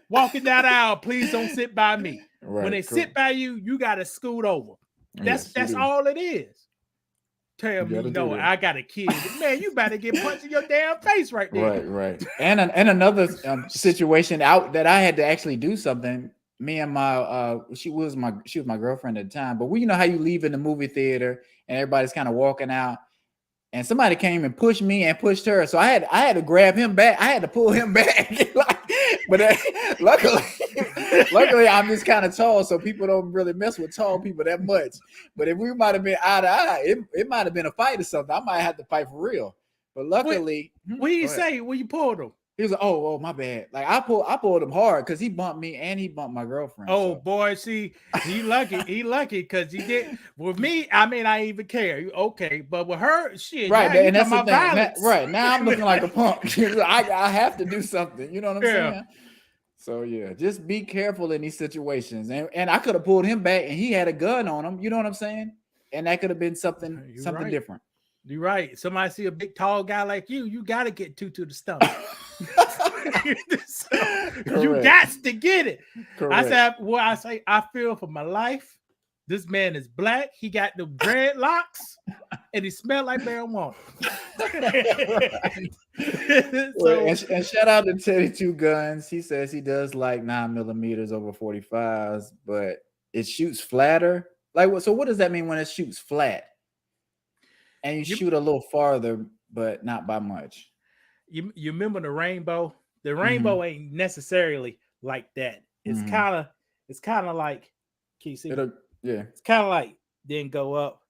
walking down the aisle, please don't sit by me. Right, when they sit by you, you got to scoot over. That's all it is. Tell me, no, I got a kid. Man, you better get punched in your damn face right there. Right. And another situation out that I had to actually do something. Me and my she was my girlfriend at the time, but you know how you leave in the movie theater and everybody's kind of walking out, and somebody came and pushed me and pushed her, so I had to grab him back. I had to pull him back. But luckily I'm just kind of tall, so people don't really mess with tall people that much. But if we might have been eye to eye, it might have been a fight or something. I might have to fight for real. But luckily, what do you say when you pulled him? He was like, oh, my bad. Like I pulled him hard because he bumped me and he bumped my girlfriend. Oh, so. Boy, see, he lucky. He lucky because he did. With me, I mean, I even care. Okay, but with her, shit. Right, and that's the thing. Now I'm looking like a punk. I have to do something. You know what I'm saying? So yeah, just be careful in these situations. And I could have pulled him back, and he had a gun on him. You know what I'm saying? And that could have been something different. You're right. Somebody see a big tall guy like you got to get two to the stomach. You got to get it. Correct. I say I feel for my life. This man is black. He got the dreadlocks, and he smelled like marijuana. And shout out to Teddy Two Guns. He says he does like 9mm over 45s, but it shoots flatter. Like, so what does that mean when it shoots flat? And you shoot a little farther, but not by much. You remember the rainbow? The rainbow ain't necessarily like that. It's kind of like, can you see? It's kind of like then go up.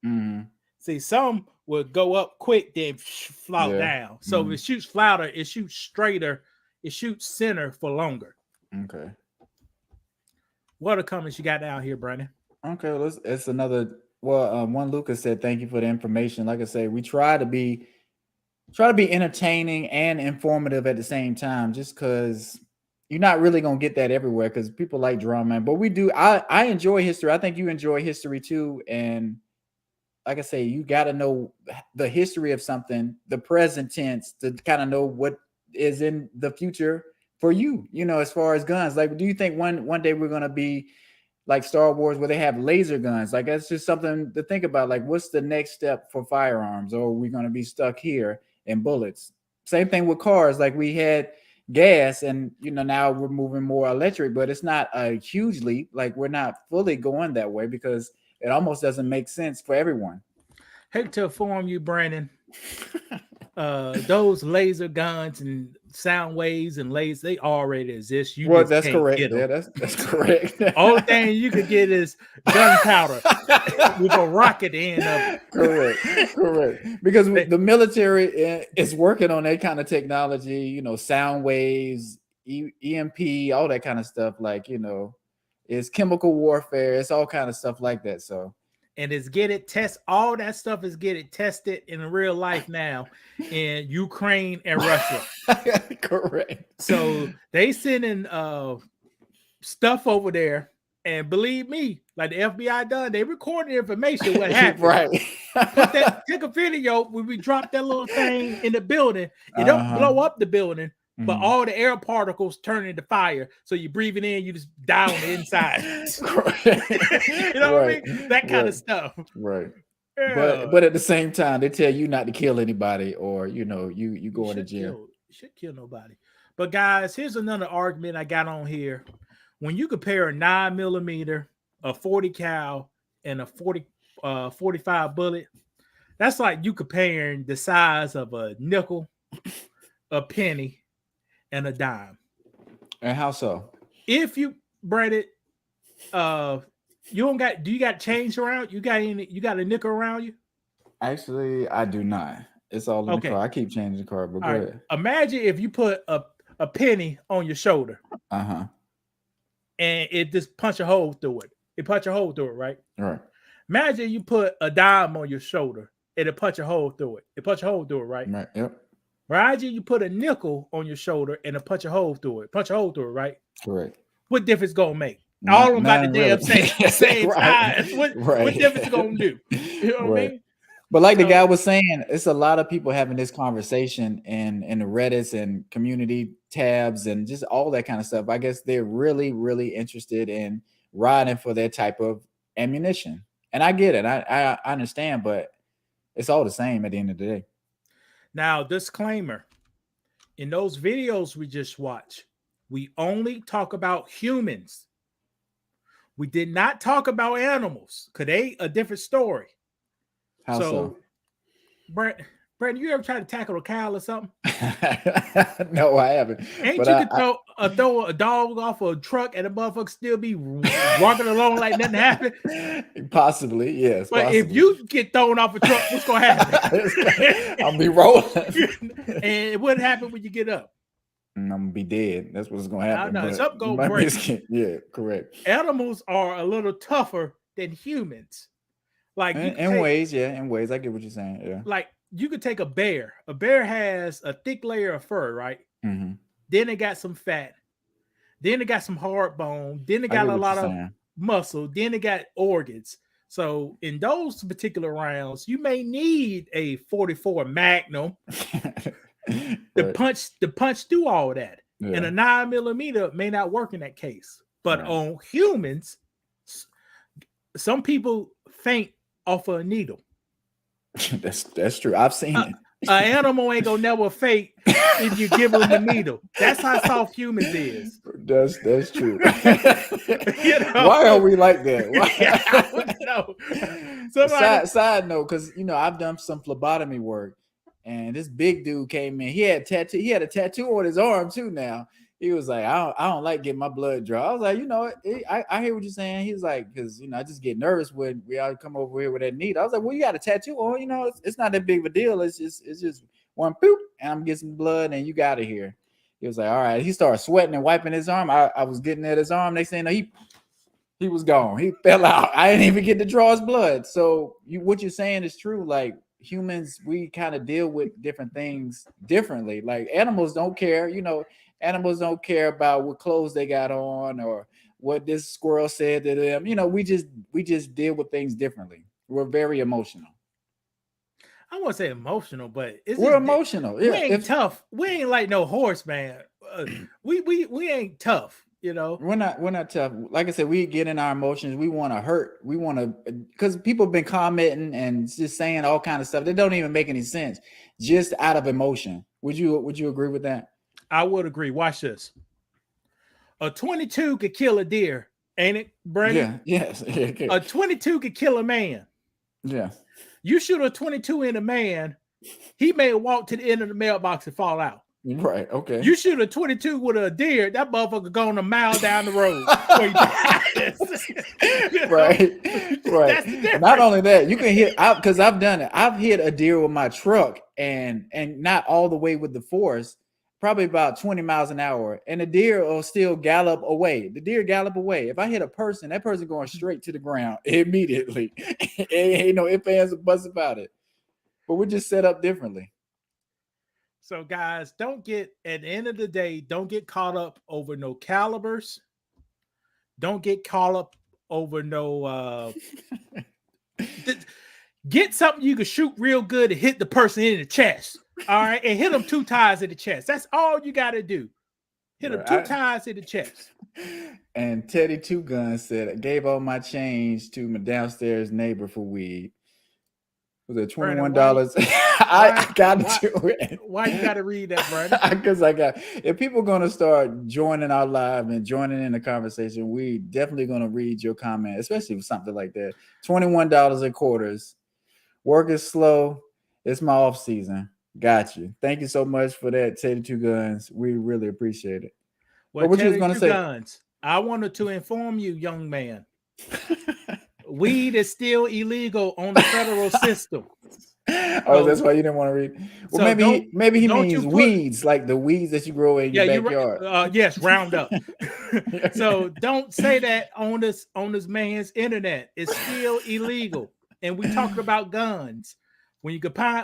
See, some will go up quick, then float down. So if it shoots flatter, it shoots straighter it shoots center for longer. Okay. What are comments you got down here, Brandon? Okay, well, it's another. Well, one Lucas said, "Thank you for the information." Like I say, we try to be entertaining and informative at the same time, just because you're not really gonna get that everywhere. Because people like drama, but we do. I enjoy history. I think you enjoy history too, and like I say, you got to know the history of something, the present tense, to kind of know what is in the future for you. You know, as far as guns, like, do you think one day we're gonna be like Star Wars where they have laser guns? Like, that's just something to think about. Like, what's the next step for firearms? Or are we going to be stuck here in bullets? Same thing with cars. Like, we had gas, and now we're moving more electric, but it's not a huge leap. Like, we're not fully going that way because it almost doesn't make sense for everyone. Hate to inform you, Brandon. Those laser guns and sound waves and lasers, they already exist. You Well, just that's can't correct. get 'em. Yeah, that's correct. Only thing you could get is gunpowder with a rocket in of it. Correct. Because the military is working on that kind of technology, sound waves, EMP, all that kind of stuff. Like, it's chemical warfare. It's all kind of stuff like that. So, and all that stuff is getting tested in real life now in Ukraine and Russia. Correct. So they sending stuff over there, and believe me, like the FBI done, they recorded information what happened. Right. Take a video when we drop that little thing in the building. It don't blow up the building, but all the air particles turn into fire. So you breathe it in, you just die on the inside. You know what I mean? That kind of stuff. Right. Yeah. But at the same time, they tell you not to kill anybody, or you go into jail. You should kill nobody. But guys, here's another argument I got on here. When you compare a 9mm, a 40 cal, and a 45 bullet, that's like you comparing the size of a nickel, a penny, and a dime. And how so? If you, Brandon, you got change around? You got a nickel around you? Actually, I do not. It's all in the car. I keep changing the car, but go ahead. Imagine if you put a penny on your shoulder. Uh-huh. And it just punch a hole through it. It punch a hole through it, right? Right. Imagine you put a dime on your shoulder and it punch a hole through it. It punch a hole through it, right? Right. Yep. Imagine you put a nickel on your shoulder and it punch a hole through it. Punch a hole through it, right? Correct. What difference gonna make? All of them about the damn same right. size. What difference it gonna do? You know what I mean? But like the guy was saying, it's a lot of people having this conversation in the Reddits and community tabs and just all that kind of stuff. I guess they're really, really interested in riding for that type of ammunition. And I get it. I understand, but it's all the same at the end of the day. Now, disclaimer. In those videos we just watched, we only talk about humans. We did not talk about animals, because they a different story. How so? Brandon, you ever try to tackle a cow or something? No, I haven't. Ain't you could throw a dog off a truck and a motherfucker still be walking along like nothing happened? Possibly, yes. But if you get thrown off a truck, what's gonna happen? I'll be rolling. And what happens when you get up? I'm gonna be dead. That's what's gonna happen. I know. Something gonna break. Yeah, correct. Animals are a little tougher than humans. Like in ways, I get what you're saying. Yeah. Like you could take a bear. A bear has a thick layer of fur, right? Mm-hmm. Then it got some fat. Then it got some hard bone. Then it got a lot of muscle. Then it got organs. So in those particular rounds, you may need a 44 Magnum to punch through all that. Yeah. And a 9mm may not work in that case. But on humans, some people faint off of a needle. That's true. I've seen it. An animal ain't gonna never faint if you give them a needle. That's how soft humans is. That's true. Why are we like that? Side note, because I've done some phlebotomy work, and this big dude came in. He had a tattoo on his arm too. Now he was like, I don't like getting my blood drawn. I was like, I hear what you're saying. He's like, because I just get nervous when we all come over here with that needle. I was like, well, you got a tattoo on, it's not that big of a deal. It's just one poop, and I'm getting some blood, and you got it here. He was like, all right. He started sweating and wiping his arm. I was getting at his arm. Next thing you know, he was gone. He fell out. I didn't even get to draw his blood. So what you're saying is true. Like humans, we kind of deal with different things differently. Like animals don't care. Animals don't care about what clothes they got on or what this squirrel said to them. We just deal with things differently. We're very emotional. I won't say emotional, but we're emotional. We ain't tough. We ain't like no horse, man. We ain't tough. We're not tough. Like I said, we get in our emotions. We want to hurt. We want to, because people have been commenting and just saying all kind of stuff that don't even make any sense, just out of emotion. Would you agree with that? I would agree. Watch this. A 22 could kill a deer, ain't it, Brandon? Yeah. Yes. Okay. A 22 could kill a man. Yeah. You shoot a 22 in a man, he may walk to the end of the mailbox and fall out. Right. Okay. You shoot a 22 with a deer, that motherfucker going a mile down the road. Right. Right. Not only that, you can hit out, because I've done it. I've hit a deer with my truck and not all the way with the force, probably about 20 miles an hour, and the deer will still gallop away. If I hit a person, that person going straight to the ground immediately. Ain't no ifs, ands, or buts about it. But we're just set up differently. So guys, at the end of the day, don't get caught up over no calibers. Don't get caught up over no get something you can shoot real good and hit the person in the chest. All right, and hit them 2 times in the chest. That's all you got to do. Hit them 2 times in the chest. And Teddy Two Guns said, I gave all my change to my downstairs neighbor for weed. Was it $21? I got to it. Why you got to read that, Brandon? Because if people are going to start joining our live and joining in the conversation, we definitely going to read your comment, especially with something like that. $21 in quarters. Work is slow. It's my off season. Got you. Thank you so much for that, Teddy Two Guns. We really appreciate it. Well, what you was going to say? Guns, I wanted to inform you, young man. Weed is still illegal on the federal system. Oh, that's why you didn't want to read. Well, so maybe he means weeds, like the weeds that you grow in your backyard. Yes, Roundup. So don't say that on this man's internet. It's still illegal. And we talking about guns. When you could buy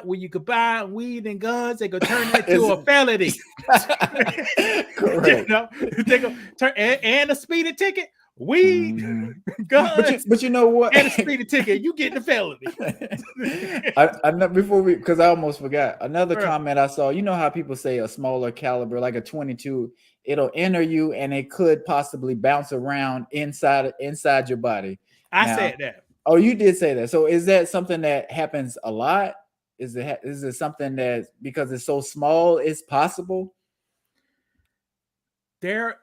weed and guns, they could turn that to a felony. Correct. They go turn and a speeding ticket. Weed, guns, but you know what? And a speeding ticket, you get the felony. I know because I almost forgot another comment I saw. You know how people say a smaller caliber, like a 22, it'll enter you and it could possibly bounce around inside your body. I said that. Oh, you did say that. So is that something that happens a lot? Is it something that because it's so small, it's possible? There,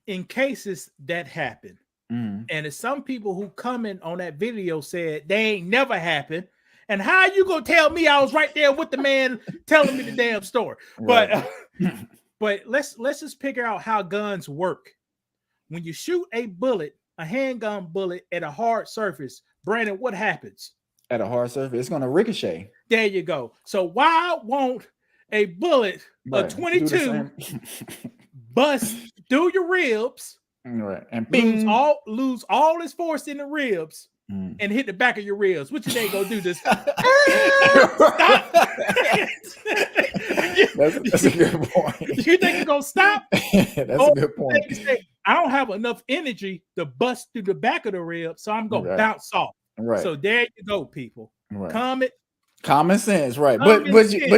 in cases that happen, and it's some people who comment on that video said they ain't never happened. And how you gonna tell me I was right there with the man telling me the damn story? Right. But let's just figure out how guns work. When you shoot a handgun bullet at a hard surface, Brandon, what happens? At a hard surface, it's gonna ricochet. There you go. So why won't a bullet, a 22, bust through your ribs, right, and lose all its force in the ribs, and hit the back of your ribs? What you think gonna do? This? Stop. That's a good point. You think it's gonna stop? That's a good point. I don't have enough energy to bust through the back of the rib, so I'm gonna bounce off. Right. So there you go, people. Right. Common sense, right? But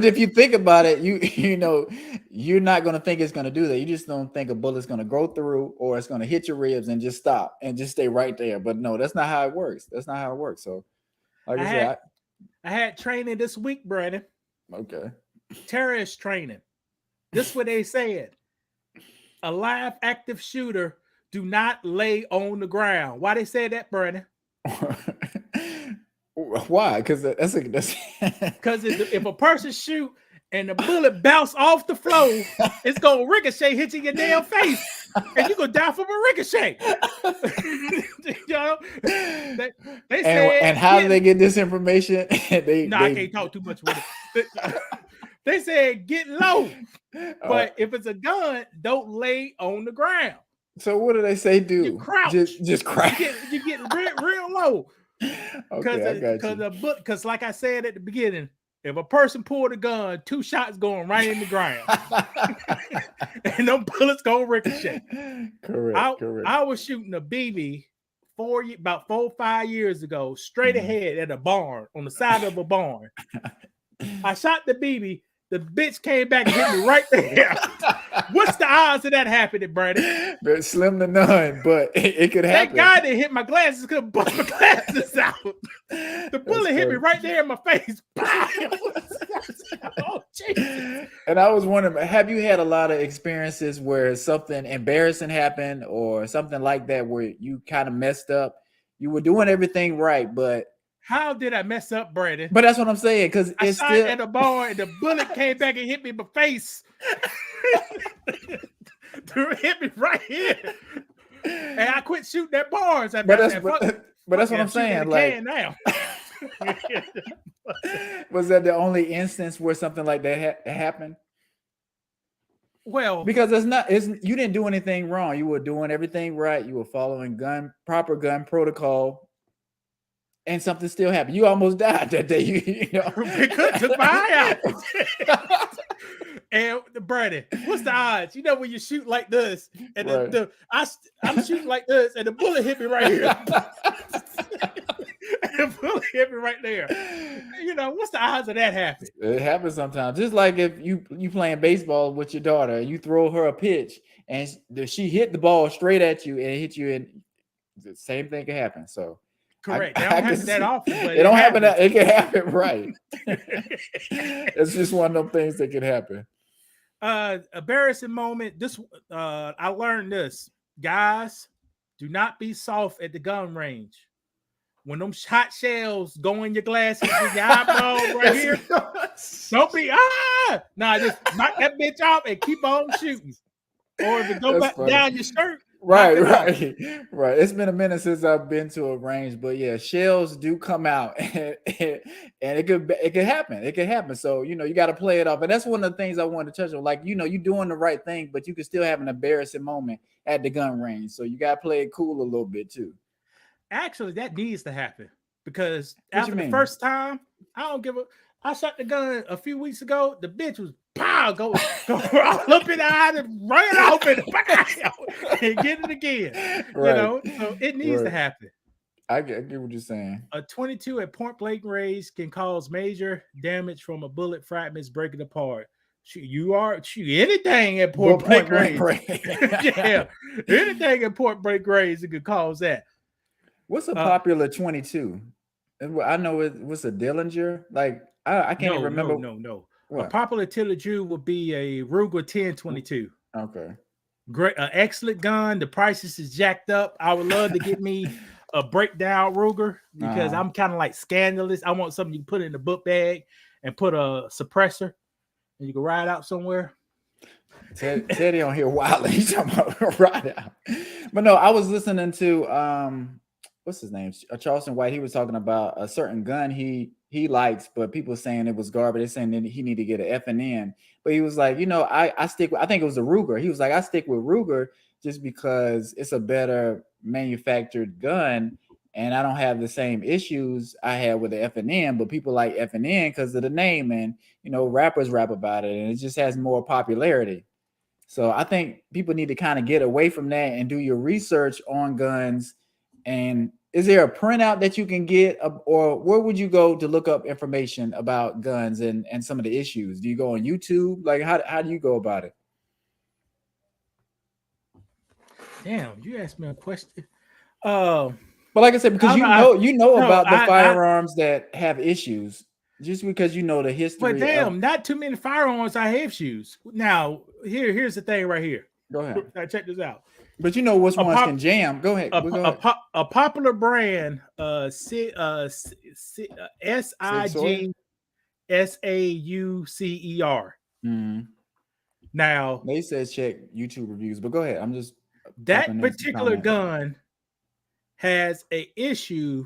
if you think about it, you know you're not gonna think it's gonna do that. You just don't think a bullet's gonna go through or it's gonna hit your ribs and just stop and just stay right there. But no, that's not how it works. So, like I had training this week, Brandon. Okay. Terrorist training. This is what they said. A live active shooter do not lay on the ground. Why they say that, Brandon? Why? Because that's because if a person shoot and the bullet bounce off the floor, it's gonna ricochet, hit you in your damn face, and you're gonna die from a ricochet. You know? They said, and how do they get this information? I can't talk too much with it. They said get low, Oh, but if it's a gun, don't lay on the ground. so what do they say do? You crouch. Just crouch. You get real low. Okay, I got you. Because like I said at the beginning, if a person pulled a gun, 2 shots going right in the ground, and them bullets go ricochet. Correct. I was shooting a BB about 4 or 5 years ago, straight ahead at a barn on the side of a barn. I shot the BB. The bitch came back and hit me right there. What's the odds of that happening, Brandon? They're slim to none, but it could happen. That guy that hit my glasses could bust my glasses out. The bullet hit me right there in my face. Oh, Jesus. And I was wondering, have you had a lot of experiences where something embarrassing happened or something like that where you kind of messed up? You were doing everything right, but how did I mess up, Brandon? But that's what I'm saying, because I it's shot still at the bar and the bullet came back and hit me in my face. Hit me right here. And I quit shooting at bars. But that's what I'm saying. Like now. Was that the only instance where something like that happened? Well, because you didn't do anything wrong. You were doing everything right. You were following proper gun protocol. And something still happened. You almost died that day. You know, it took my eye out. And Brandon, what's the odds? You know, when you shoot like this, and right. I'm shooting like this, and the bullet hit me right here. And the bullet hit me right there. You know, what's the odds of that happening? It happens sometimes. Just like if you playing baseball with your daughter, you throw her a pitch, and she hit the ball straight at you, and it hit you, and the same thing can happen. So. Correct. That don't happen that often. But it don't happen. It can happen, right? It's just one of them things that can happen. Embarrassing moment. This I learned this. Guys, do not be soft at the gun range. When them hot shells go in your glasses with your eyeball right here, don't be just knock that bitch off and keep on shooting. Or if it go back down your shirt. Right. It's been a minute since I've been to a range, but yeah, shells do come out, and it could happen. It could happen. So you got to play it off, and that's one of the things I wanted to touch on. Like you're doing the right thing, but you can still have an embarrassing moment at the gun range. So you got to play it cool a little bit too. Actually, that needs to happen because after the first time, I shot the gun a few weeks ago. The bitch was go all up in the eye and run off and get it again. Right. So it needs to happen. I get what you're saying. A 22 at point blank range can cause major damage from a bullet fragments breaking apart. Anything at point blank range. Yeah, anything at point blank range it could cause that. What's a popular 22? I know it was a Dillinger. Like I can't even remember. No. What? A popular Dillinger would be a Ruger 1022. Okay. Great, excellent gun. The prices is jacked up. I would love to get me a breakdown Ruger because I'm kind of like scandalous. I want something you can put in the book bag and put a suppressor and you can ride out somewhere. Teddy on here wilding. He's talking about ride out. But no, I was listening to what's his name? Charleston White. He was talking about a certain gun he likes, but people saying it was garbage. They're saying that he need to get an F&N. But he was like, I stick with, I think it was a Ruger. He was like, I stick with Ruger just because it's a better manufactured gun and I don't have the same issues I had with the F&N, but people like F&N because of the name and, rappers rap about it and it just has more popularity. So I think people need to kind of get away from that and do your research on guns. And is there a printout that you can get, or where would you go to look up information about guns and some of the issues? Do you go on YouTube? Like, how do you go about it? Damn, you asked me a question. But like I said, because you know about the firearms that have issues, just because you know the history. But damn, not too many firearms I have issues. Now, here's the thing right here. Go ahead. Check this out. But which ones can jam. Go ahead. A popular brand, SIG SAUCER. Mm-hmm. Now they said check YouTube reviews, but go ahead. I'm just that particular gun has a issue.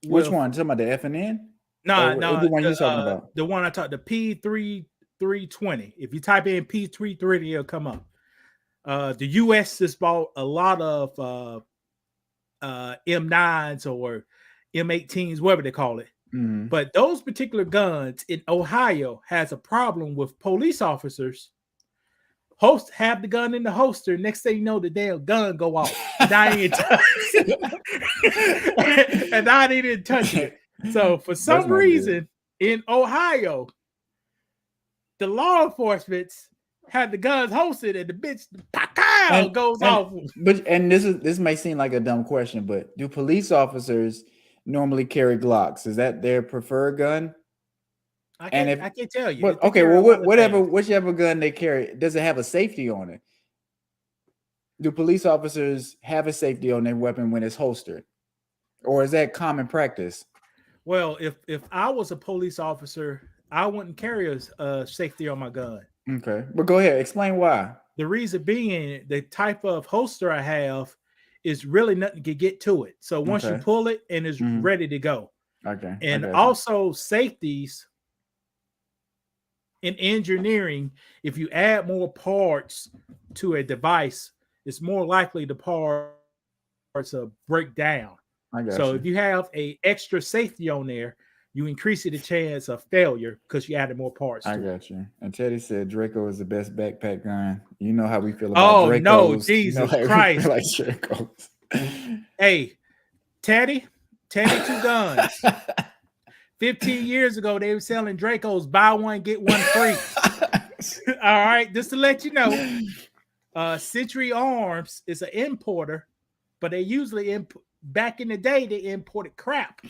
Which one? Talking about the F&N? No, the one you're talking about. The one I talked, the P3 P320. If you type in P320, it'll come up. The U.S. has bought a lot of M9s or M18s, whatever they call it. Mm-hmm. But those particular guns in Ohio has a problem with police officers. Have the gun in the holster. Next thing you know, the damn gun go off. And I didn't touch it. So for some reason in Ohio, the law enforcement had the guns hosted and the bitch goes off. But this may seem like a dumb question, but do police officers normally carry Glocks? Is that their preferred gun? I can't tell you. But, okay, well, whichever gun they carry, does it have a safety on it? Do police officers have a safety on their weapon when it's holstered, or is that common practice? Well, if I was a police officer, I wouldn't carry a safety on my gun. Okay, but go ahead, explain why. The reason being, the type of holster I have is really nothing to get to it. So once you pull it and it's ready to go. Okay. And also safeties in engineering, if you add more parts to a device, it's more likely the parts to break down. So if you have a extra safety on there, you increase the chance of failure because you added more parts. I got you. And Teddy said Draco is the best backpack gun. You know how we feel about Dracos. Oh no, Jesus Christ! Like Dracos. Hey, Teddy, 2 guns. 15 years ago, they were selling Dracos, buy one, get one free. All right, just to let you know, Century Arms is an importer, but they usually back in the day they imported crap.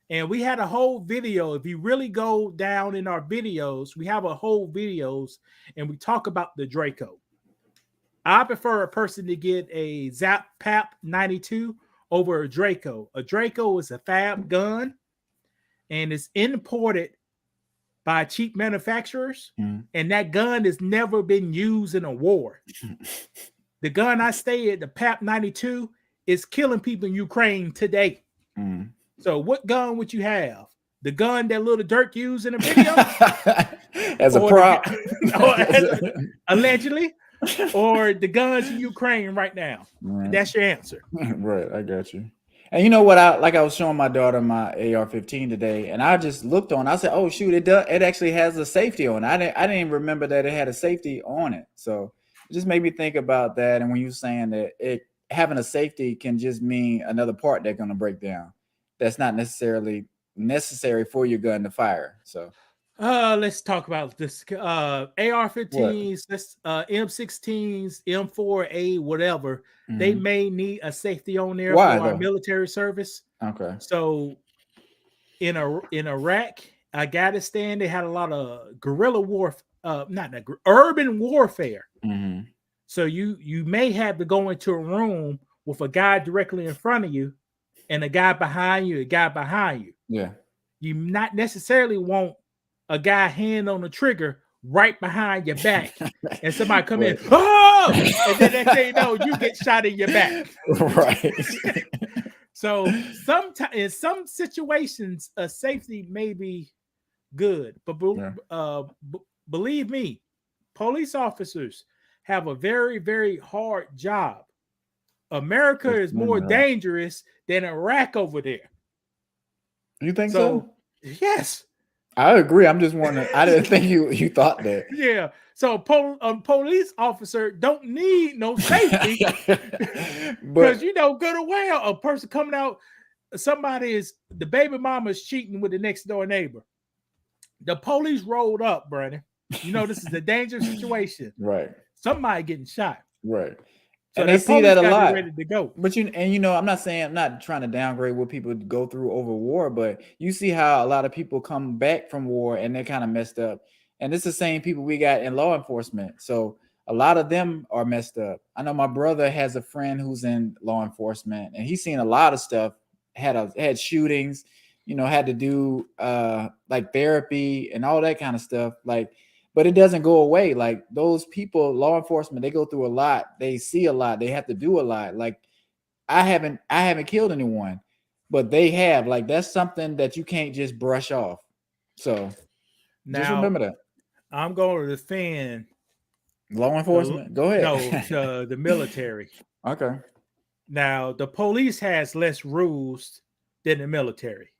And we had a whole video. If you really go down in our videos, we have a whole videos and we talk about the Draco. I prefer a person to get a Zap PAP 92 over a Draco. A Draco is a fab gun and it's imported by cheap manufacturers. And that gun has never been used in a war. The gun I stay at, the PAP 92, is killing people in Ukraine today. So what gun would you have? The gun that Little Dirk used in the video? As a prop. Allegedly. Or the guns in Ukraine right now. Right. That's your answer. Right, I got you. And you know what? I was showing my daughter my AR-15 today, and I just looked on. I said, "Oh shoot, it actually has a safety on it." I didn't even remember that it had a safety on it. So it just made me think about that. And when you were saying that having a safety can just mean another part that's going to break down, that's not necessarily necessary for your gun to fire. So let's talk about this. AR-15s, M16s, M4A, whatever. They may need a safety on there for our military service. Okay. So in Iraq, Afghanistan, they had a lot of guerrilla urban warfare. So you may have to go into a room with a guy directly in front of you and a guy behind you, Yeah. You not necessarily want a guy hand on the trigger right behind your back and somebody come in, oh, and then next thing you know, you get shot in your back. Right. So sometimes in some situations, a safety may be good, but believe me, police officers have a very, very hard job. America is more dangerous than Iraq over there. You think so? Yes. I agree. I'm just wondering. I didn't think you thought that. Yeah. So a police officer don't need no safety because you know good and well a person coming out, the baby mama is cheating with the next door neighbor. The police rolled up, Brandon. You know this is a dangerous situation. Right. Somebody getting shot. Right. So and they see that a lot. Ready to go. But I'm not trying to downgrade what people go through over war, but you see how a lot of people come back from war and they're kind of messed up. And it's the same people we got in law enforcement. So a lot of them are messed up. I know my brother has a friend who's in law enforcement and he's seen a lot of stuff, had shootings, had to do like therapy and all that kind of stuff. But it doesn't go away. Like those people, law enforcement, they go through a lot. They see a lot. They have to do a lot. Like I haven't killed anyone, but they have. Like that's something that you can't just brush off. So just remember that. I'm going to defend Law enforcement. Go ahead. the military. Okay. Now, the police has less rules than the military.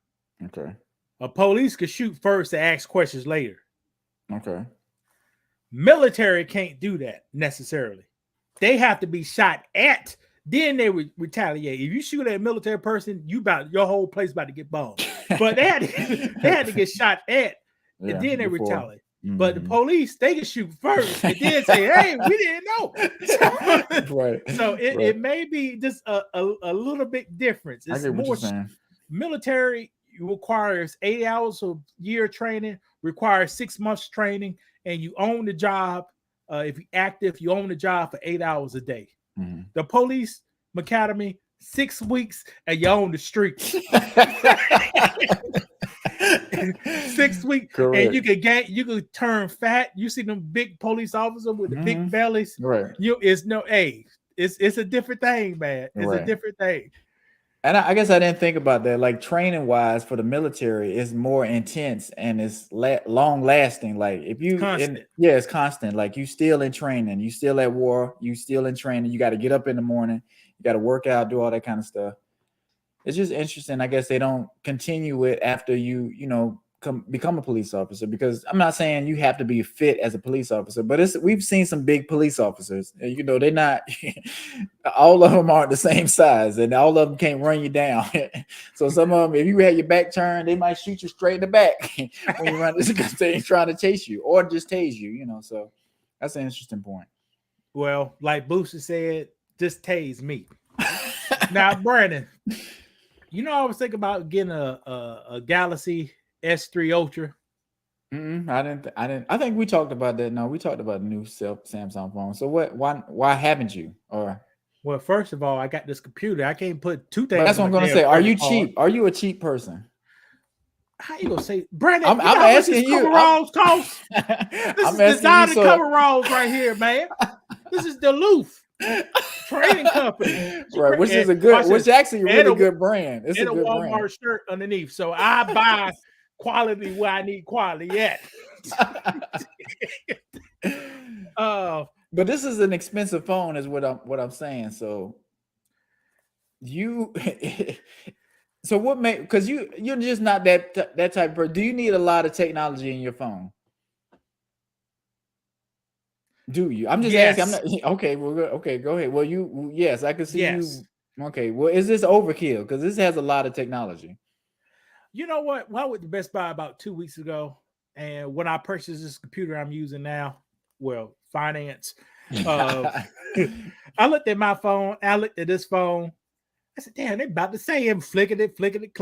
Okay. A police could shoot first and ask questions later. Okay. Military can't do that necessarily. They have to be shot at, then they would retaliate. If you shoot at a military person, your whole place about to get bombed. But they had to get shot at, and then they retaliate. Mm-hmm. But the police, they can shoot first and then say, "Hey, we didn't know." Right. So it may be just a little bit different. It's I get what you're saying. Military requires 8 hours of year training, requires 6 months training, and you own the job. If you're active, you own the job for 8 hours a day. Mm-hmm. The police academy, 6 weeks, and you own the streets. 6 weeks, Correct. and you could turn fat. You see them big police officers with the big bellies. Right. It's a different thing, man. It's a different thing. And I guess I didn't think about that. Like training wise for the military is more intense and it's long lasting. Like if you, it's constant. Like you still in training, you still at war, you still in training. You got to get up in the morning, you got to work out, do all that kind of stuff. It's just interesting. I guess they don't continue it after you become a police officer, because I'm not saying you have to be fit as a police officer, but we've seen some big police officers. They're not all of them aren't the same size, and all of them can't run you down. So some of them, if you have your back turned, they might shoot you straight in the back when you run because they're trying to chase you or just tase you. So that's an interesting point. Well, like Booster said, just tase me. Now, Brandon, I was thinking about getting a Galaxy S3 Ultra. I didn't. I think we talked about that. No, we talked about the new Samsung phone. So why haven't you? Or well, first of all, I got this computer. I can't put two things. That's what I'm gonna say. Are you cheap? Are you a cheap person? How you gonna say, Brandon? I'm asking you. Coveralls cost. This is designer coveralls right here, man. This is Duluth trading company, right? Which is actually a really good brand. It's a good Walmart brand. Shirt underneath. So I buy quality where I need quality at. But this is an expensive phone, is what I'm saying. So so what because you're just not that type of person. Do you need a lot of technology in your phone? Do you? I'm just asking. I'm not okay. Well, okay, go ahead. Well, yes, I can see you. Okay. Well, is this overkill? Because this has a lot of technology. You know what? Well, I went to Best Buy about 2 weeks ago, and when I purchased this computer I'm using now, finance. I looked at my phone. I looked at this phone. I said, "Damn, they about the same. Flicking it, clicking it,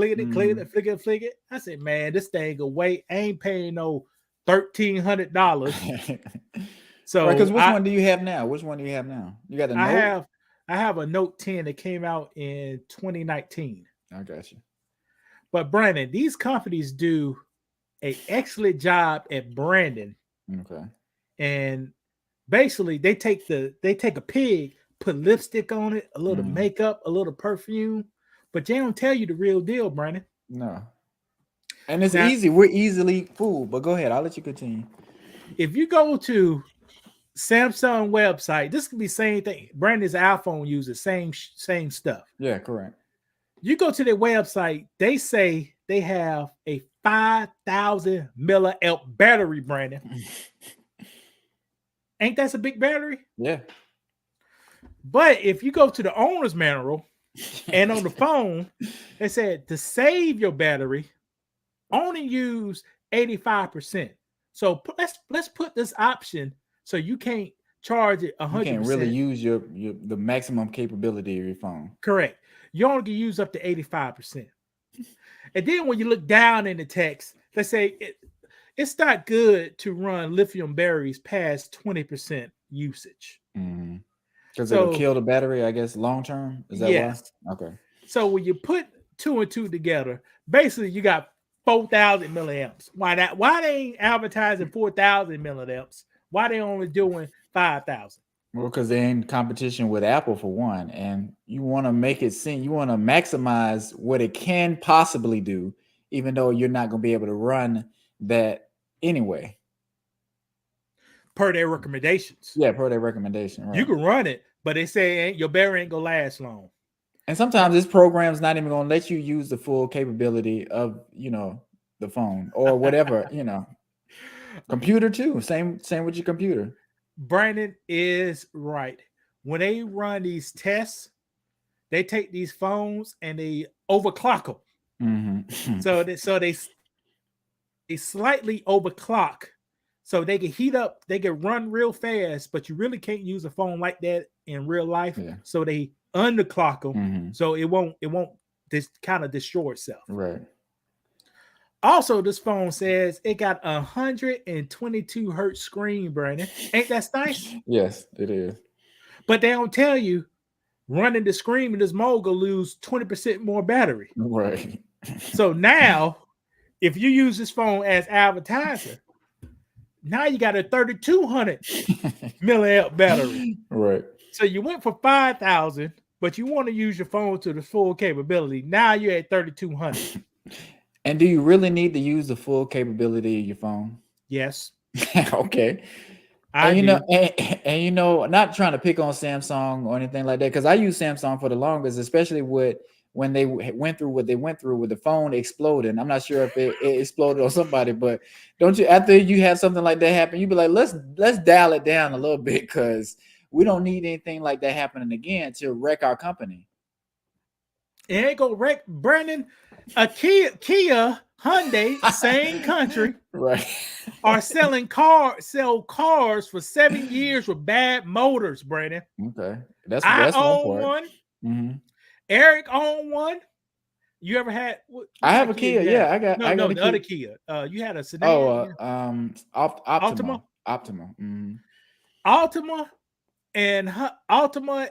flick it." I said, "Man, this thing away. I ain't paying no $1,300." So, because which one do you have now? Which one do you have now? You got a Note? I have a Note 10 that came out in 2019. I got you. But Brandon, these companies do an excellent job at branding. Okay. And basically, they take a pig, put lipstick on it, a little makeup, a little perfume, but they don't tell you the real deal, Brandon. No. And it's easy. We're easily fooled. But go ahead. I'll let you continue. If you go to Samsung website, this could be same thing. Brandon's iPhone uses same stuff. Yeah, correct. You go to their website, they say they have a 5,000 milliamp battery, Brandon. Ain't that a big battery? Yeah. But if you go to the owner's manual and on the phone, they said to save your battery, only use 85%. So let's put this option so you can't charge it 100%. You can't really use the maximum capability of your phone. Correct. You only can use up to 85%. And then when you look down in the text, they say it's not good to run lithium batteries past 20% usage. Because it'll kill the battery, I guess, long term. Is that why? Okay. So when you put 2 and 2 together, basically you got 4,000 milliamps. Why they ain't advertising 4,000 milliamps? Why they only doing 5,000? Well, because they're in competition with Apple for one, and you want to make it seem, you want to maximize what it can possibly do, even though you're not going to be able to run that anyway. per their recommendations. Yeah, per their recommendation. Right. You can run it, but they say your battery ain't gonna last long. And sometimes this program's not even gonna let you use the full capability of, you know, the phone or whatever, you know. Computer too. Same with your computer. Brandon is right. When they run these tests, they take these phones and they overclock them. Mm-hmm. So they slightly overclock, so they can heat up, they can run real fast, but you really can't use a phone like that in real life. Yeah. So they underclock them, Mm-hmm. so it won't kind of destroy itself. Right. Also, this phone says it got 122 hertz screen, Brandon. Ain't that nice? Yes, it is. But they don't tell you running the screen in this mode will lose 20% more battery. Right. So now, if you use this phone as advertiser, now you got a 3200 milliamp battery. Right. So you went for 5,000, but you want to use your phone to the full capability. Now you're at 3,200. And do you really need to use the full capability of your phone? Yes. Okay. I And do. and you know, not trying to pick on Samsung or anything like that, because I used Samsung for the longest, especially when they went through what they went through with the phone exploding. I'm not sure if it exploded on somebody, but don't you, after you have something like that happen, you be like, let's dial it down a little bit, because we don't need anything like that happening again to wreck our company. It ain't gonna wreck Brandon. A Kia, Hyundai, same country, Right. are sell cars for 7 years with bad motors, Brandon. Okay. That's I one own part. one. Mm-hmm. Eric owned one. You ever had? I have a Kia. Yeah, I got the a other Kia. Kia. You had a sedan. Oh, Altima? Optima. Mm-hmm. Altima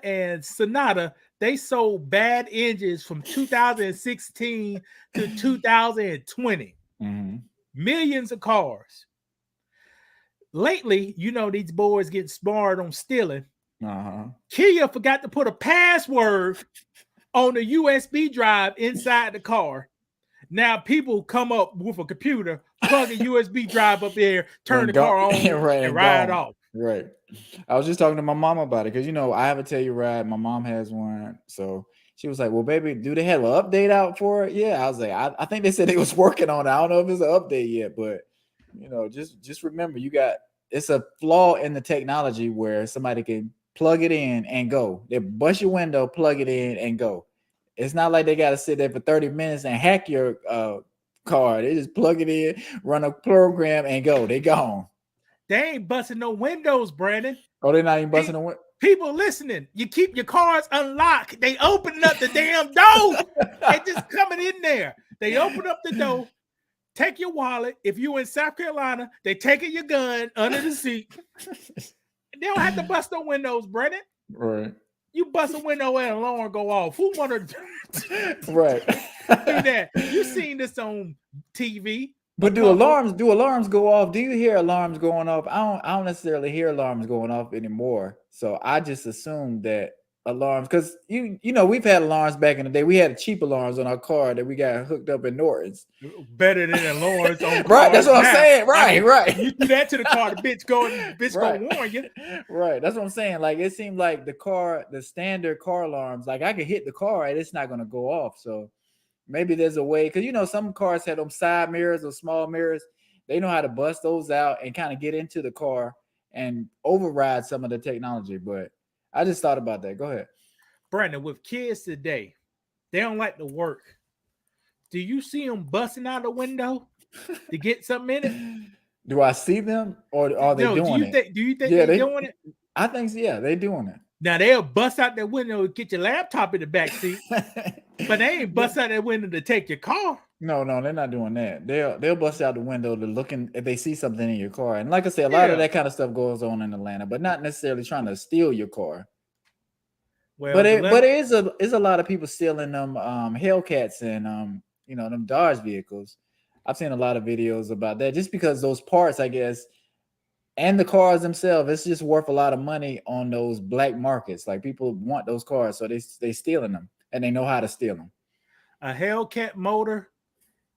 and Sonata, they sold bad engines from 2016 to 2020. Mm-hmm. Millions of cars. Lately, you know, these boys get smart on stealing. Uh-huh. Kia forgot to put a password on the USB drive inside the car. Now people come up with a computer, plug a USB drive up there, turn the car on, right, and ride off. Right. I was just talking to my mom about it, because, you know, I have a Telluride. My mom has one. So she was like, well, baby, do they have an update out for it? Yeah. I was like, I think they said they was working on it. I don't know if it's an update yet, but, you know, just remember, it's a flaw in the technology where somebody can plug it in and go. They bust your window, plug it in and go. It's not like they got to sit there for 30 minutes and hack your car. They just plug it in, run a program, and go. They gone. They ain't busting no windows, Brandon. Oh, they're not even busting the window? People listening, you keep your cars unlocked. They opening up the damn door. They just coming in there. They open up the door, take your wallet. If you in South Carolina, they taking your gun under the seat. They don't have to bust no windows, Brandon. Right. You bust a window and an alarm go off. Who want to right. do that? You seen this on TV. But do alarms go off? Do you hear alarms going off? I don't necessarily hear alarms going off anymore. So I just assume that alarms, because you know, we've had alarms back in the day. We had cheap alarms on our car that we got hooked up in Norton's. Better than alarms on right, that's what I'm saying. Right. You do that to the car, the bitch gonna warn you. Right, that's what I'm saying. Like, it seemed like the standard car alarms, like I could hit the car and it's not gonna go off. So maybe there's a way, because, you know, some cars have them side mirrors or small mirrors. They know how to bust those out and kind of get into the car and override some of the technology. But I just thought about that. Go ahead. Brandon, with kids today, they don't like to work. Do you see them busting out the window to get something in it? Do I see them, or are they doing it? Do you think they're doing it? I think so, yeah, they're doing it. Now they'll bust out that window and get your laptop in the back seat, but they ain't bust out that window to take your car. No, they're not doing that. They'll bust out the window to looking if they see something in your car. And like I said, a lot of that kind of stuff goes on in Atlanta, but not necessarily trying to steal your car. Well, but it is a lot of people stealing them Hellcats and you know, them Dodge vehicles. I've seen a lot of videos about that, just because those parts, I guess, and the cars themselves, it's just worth a lot of money on those black markets. Like, people want those cars, so they stealing them, and they know how to steal them. A Hellcat motor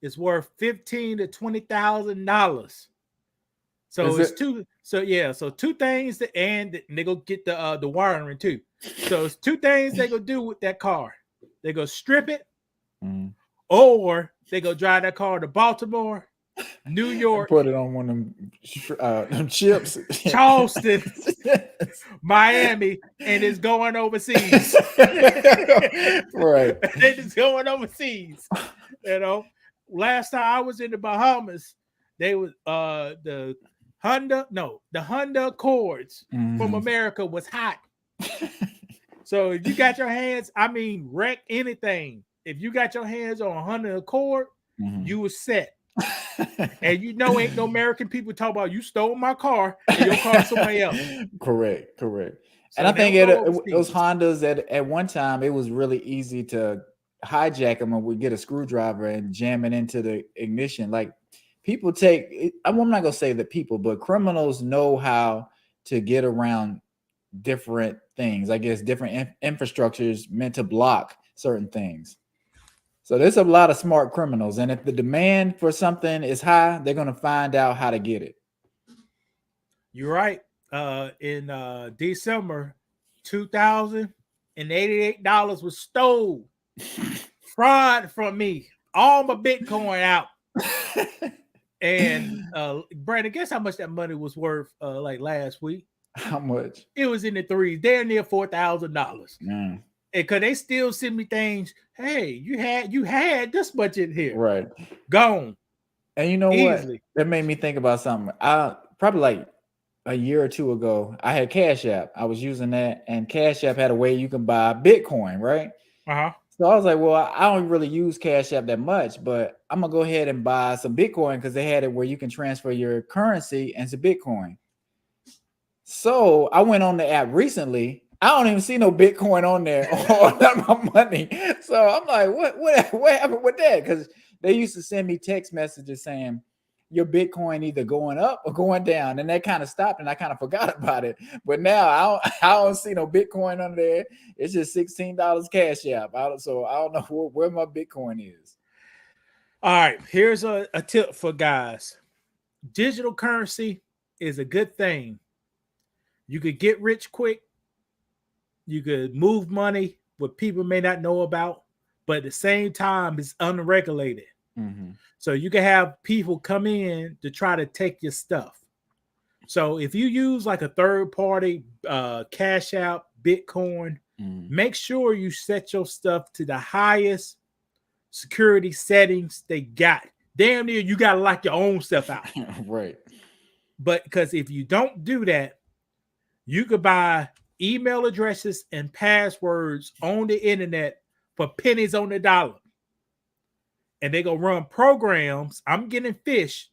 is worth $15,000 to $20,000. So Is it's it- two. So yeah, so two things that, and they go get the wiring too. So it's two things they go do with that car. They go strip it, Mhm. or they go drive that car to Baltimore, New And York, put it on one of them chips. Charleston, Miami, and it's going overseas. Right. They just going overseas. You know, last time I was in the Bahamas, they was the Honda Accords from Mhm. America was hot. So if you got your hands, I mean, wreck anything. If you got your hands on a Honda Accord, Mhm. you was set. And you know, ain't no American people talk about you stole my car and your car somewhere else. Correct. So And I they'll think go those overseas. Hondas at one time, it was really easy to hijack them, and we get a screwdriver and jam it into the ignition. Like people take it, I'm not gonna say that people, but criminals know how to get around different things. I guess different infrastructures meant to block certain things. So there's a lot of smart criminals, and if the demand for something is high, they're gonna find out how to get it. You're right. In December, $2,088 was stole, fraud from me. All my Bitcoin out. And Brandon, guess how much that money was worth like last week? How much? It was in the threes, damn near $4,000. Mm. And because they still send me things, hey, you had this much in here. Right. Gone. And you know Easily. what? That made me think about something. I probably like a year or two ago, I had Cash App. I was using that, and Cash App had a way you can buy Bitcoin, right? Uh-huh. So I was like, well, I don't really use Cash App that much, but I'm gonna go ahead and buy some Bitcoin because they had it where you can transfer your currency into Bitcoin. So I went on the app recently. I don't even see no Bitcoin on there or not my money. So I'm like, what happened with that? Because they used to send me text messages saying your Bitcoin either going up or going down, and that kind of stopped, and I kind of forgot about it. But now I don't see no Bitcoin on there. It's just $16 Cash App. So I don't know where my Bitcoin is. All right, here's a tip for guys. Digital currency is a good thing. You could get rich quick. You could move money what people may not know about, but at the same time, it's unregulated. Mm-hmm. So you can have people come in to try to take your stuff. So if you use like a third party Cash App, Bitcoin, make sure you set your stuff to the highest security settings they got. Damn near you got to lock your own stuff out. Right. But because if you don't do that, you could buy email addresses and passwords on the internet for pennies on the dollar. And they go run programs. I'm getting fish.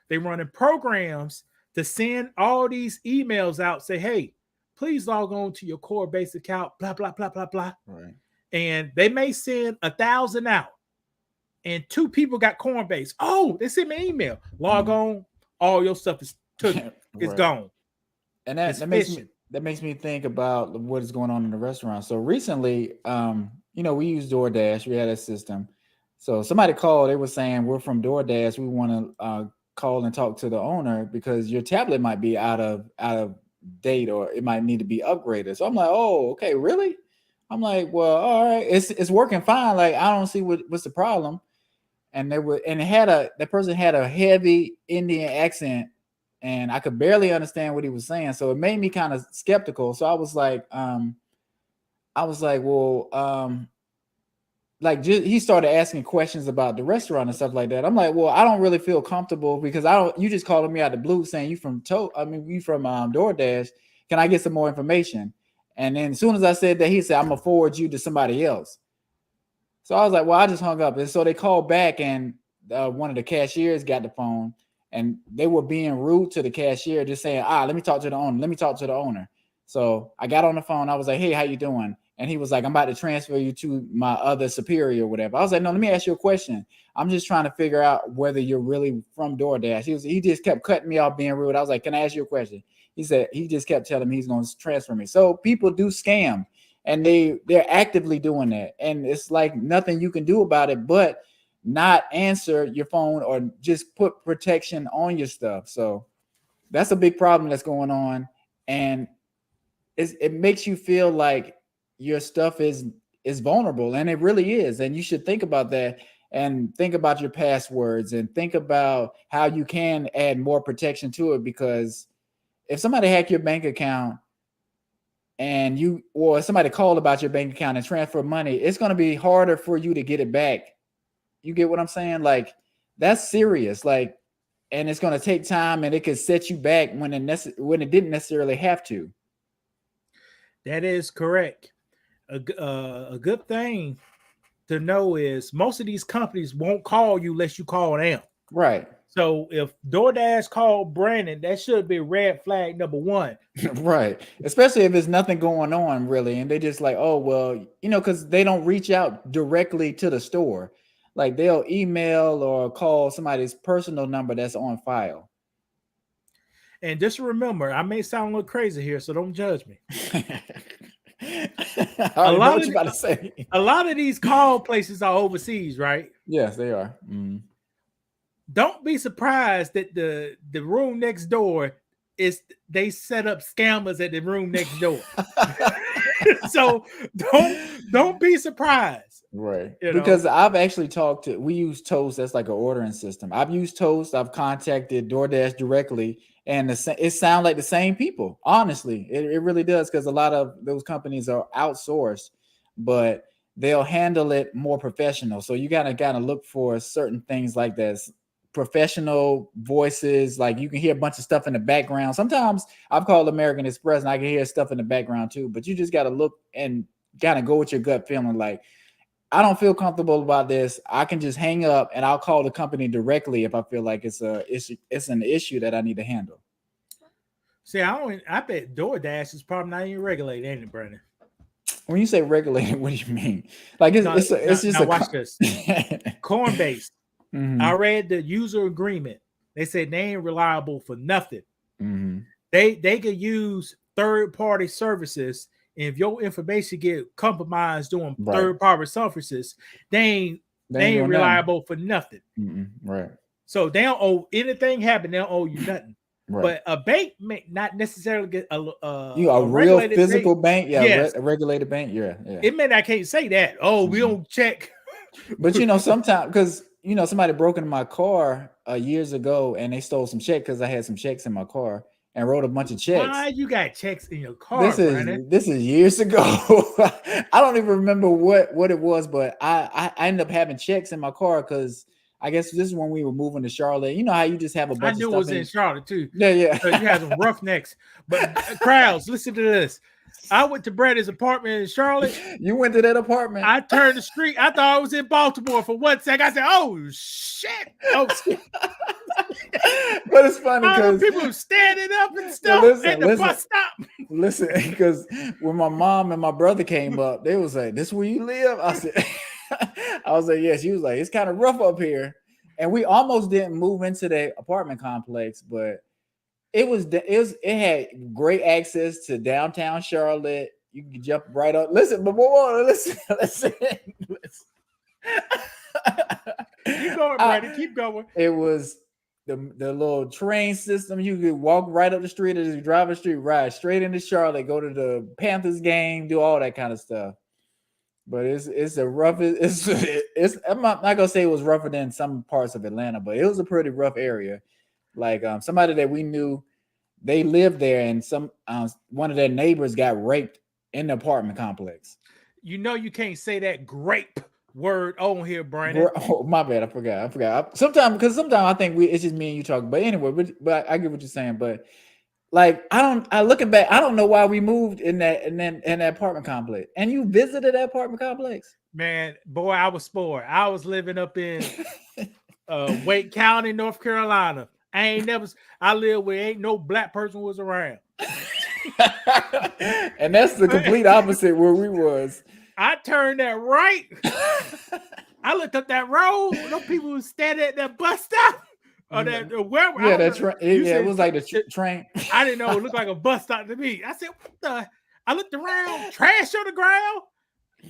They running programs to send all these emails out. Say, hey, please log on to your Corebase account. Blah blah blah blah blah. Right. And they may send 1,000 out, and 2 people got Corebase. Oh, they sent me an email. Log on. All your stuff is took. It's gone. And that makes me think about what is going on in the restaurant. So recently, we use DoorDash. We had a system. So somebody called. They were saying we're from DoorDash. We want to call and talk to the owner because your tablet might be out of date or it might need to be upgraded. So I'm like, oh, okay, really? I'm like, well, all right, it's working fine. Like I don't see what's the problem. And that person had a heavy Indian accent. And I could barely understand what he was saying. So it made me kind of skeptical. So I was like, well, he started asking questions about the restaurant and stuff like that. I'm like, well, I don't really feel comfortable because you just calling me out the blue saying you from DoorDash. Can I get some more information? And then as soon as I said that, he said, I'm gonna forward you to somebody else. So I was like, well, I just hung up. And so they called back and one of the cashiers got the phone. And they were being rude to the cashier, just saying, let me talk to the owner. So I got on the phone. I was like, hey, how you doing? And he was like, I'm about to transfer you to my other superior or whatever. I was like, no, let me ask you a question. I'm just trying to figure out whether you're really from DoorDash. He just kept cutting me off being rude. I was like, can I ask you a question? He said, he just kept telling me he's going to transfer me. So people do scam and they're actively doing that. And it's like nothing you can do about it, but not answer your phone or just put protection on your stuff. So That's a big problem that's going on, and it makes you feel like your stuff is vulnerable, and it really is. And you should think about that, and think about your passwords, and think about how you can add more protection to it. Because if somebody hack your bank account and or somebody called about your bank account and transfer money, it's going to be harder for you to get it back. You get what I'm saying? Like, that's serious. Like, and it's going to take time, and it could set you back when it didn't necessarily have to. That is correct. A good thing to know is most of these companies won't call you unless you call them. Right. So if DoorDash called Brandon, that should be red flag number one. Right. Especially if there's nothing going on really, and they just like, oh, well, because they don't reach out directly to the store. Like, they'll email or call somebody's personal number that's on file. And just remember, I may sound a little crazy here, so don't judge me. A lot of these call places are overseas, right? Yes, they are. Mm. Don't be surprised that the room next door they set up scammers at the room next door. So don't be surprised. Right. Because I've actually we use Toast. That's like an ordering system. I've used Toast. I've contacted DoorDash directly, and it sounds like the same people. Honestly, it really does, because a lot of those companies are outsourced, but they'll handle it more professional. So you gotta look for certain things like this. Professional voices, like you can hear a bunch of stuff in the background. Sometimes I've called American Express and I can hear stuff in the background too, but you just got to look and kind of go with your gut feeling. Like, I don't feel comfortable about this. I can just hang up and I'll call the company directly if I feel like it's an issue that I need to handle. See, I bet DoorDash is probably not even regulated, ain't it, Brandon? When you say regulated, what do you mean? Like, watch this. Coinbase. Mm-hmm. I read the user agreement. They said they ain't reliable for nothing. Mm-hmm. They could use third-party services, and if your information get compromised doing third-party services, they ain't reliable for nothing. Mm-hmm. Right. So they don't owe anything happen. They don't owe you nothing. Right. But a bank may not necessarily get a real physical bank. Yeah, yes. A regulated bank. Yeah. It may not can't say that. Oh, we don't check. But sometimes, because somebody broke into my car years ago and they stole some checks, because I had some checks in my car and wrote a bunch of checks. Why you got checks in your car? This is years ago. I don't even remember what it was, but I ended up having checks in my car because I guess this is when we were moving to Charlotte. You know how you just have a bunch of stuff. I knew it was in Charlotte too. Yeah. So you had some roughnecks. But crowds, listen to this. I went to Brandon's apartment in Charlotte. You went to that apartment? I turned the street. I thought I was in Baltimore for 1 second. I said, "Oh shit!" But it's funny because people were standing up and stuff at the bus stop. Listen, because when my mom and my brother came up, they was like, "This where you live?" I said, "I was like, yes." She was like, "It's kind of rough up here," and we almost didn't move into the apartment complex, but it had great access to downtown Charlotte. You can jump right up. Listen, but listen. Keep going, Brandon. Keep going. It was the little train system. You could walk right up the street or just drive the street, ride straight into Charlotte, go to the Panthers game, do all that kind of stuff. But it's a rough. I'm not gonna say it was rougher than some parts of Atlanta, but it was a pretty rough area. Like somebody that we knew, they lived there, and one of their neighbors got raped in the apartment complex. You can't say that grape word on here, Brandon. Oh, my bad. I forgot. Sometimes I think it's just me and you talking. But anyway, but I get what you're saying. But like, looking back, I don't know why we moved in that apartment complex. And you visited that apartment complex? Man, boy, I was spoiled. I was living up in Wake County, North Carolina. I live where ain't no black person was around. And that's the complete opposite where we was. I turned that right. I looked up that road. Those people were standing at that bus stop. Or wherever. Yeah, that's right. It was like the train. I didn't know. It looked like a bus stop to me. I said, "What the?" I looked around. Trash on the ground.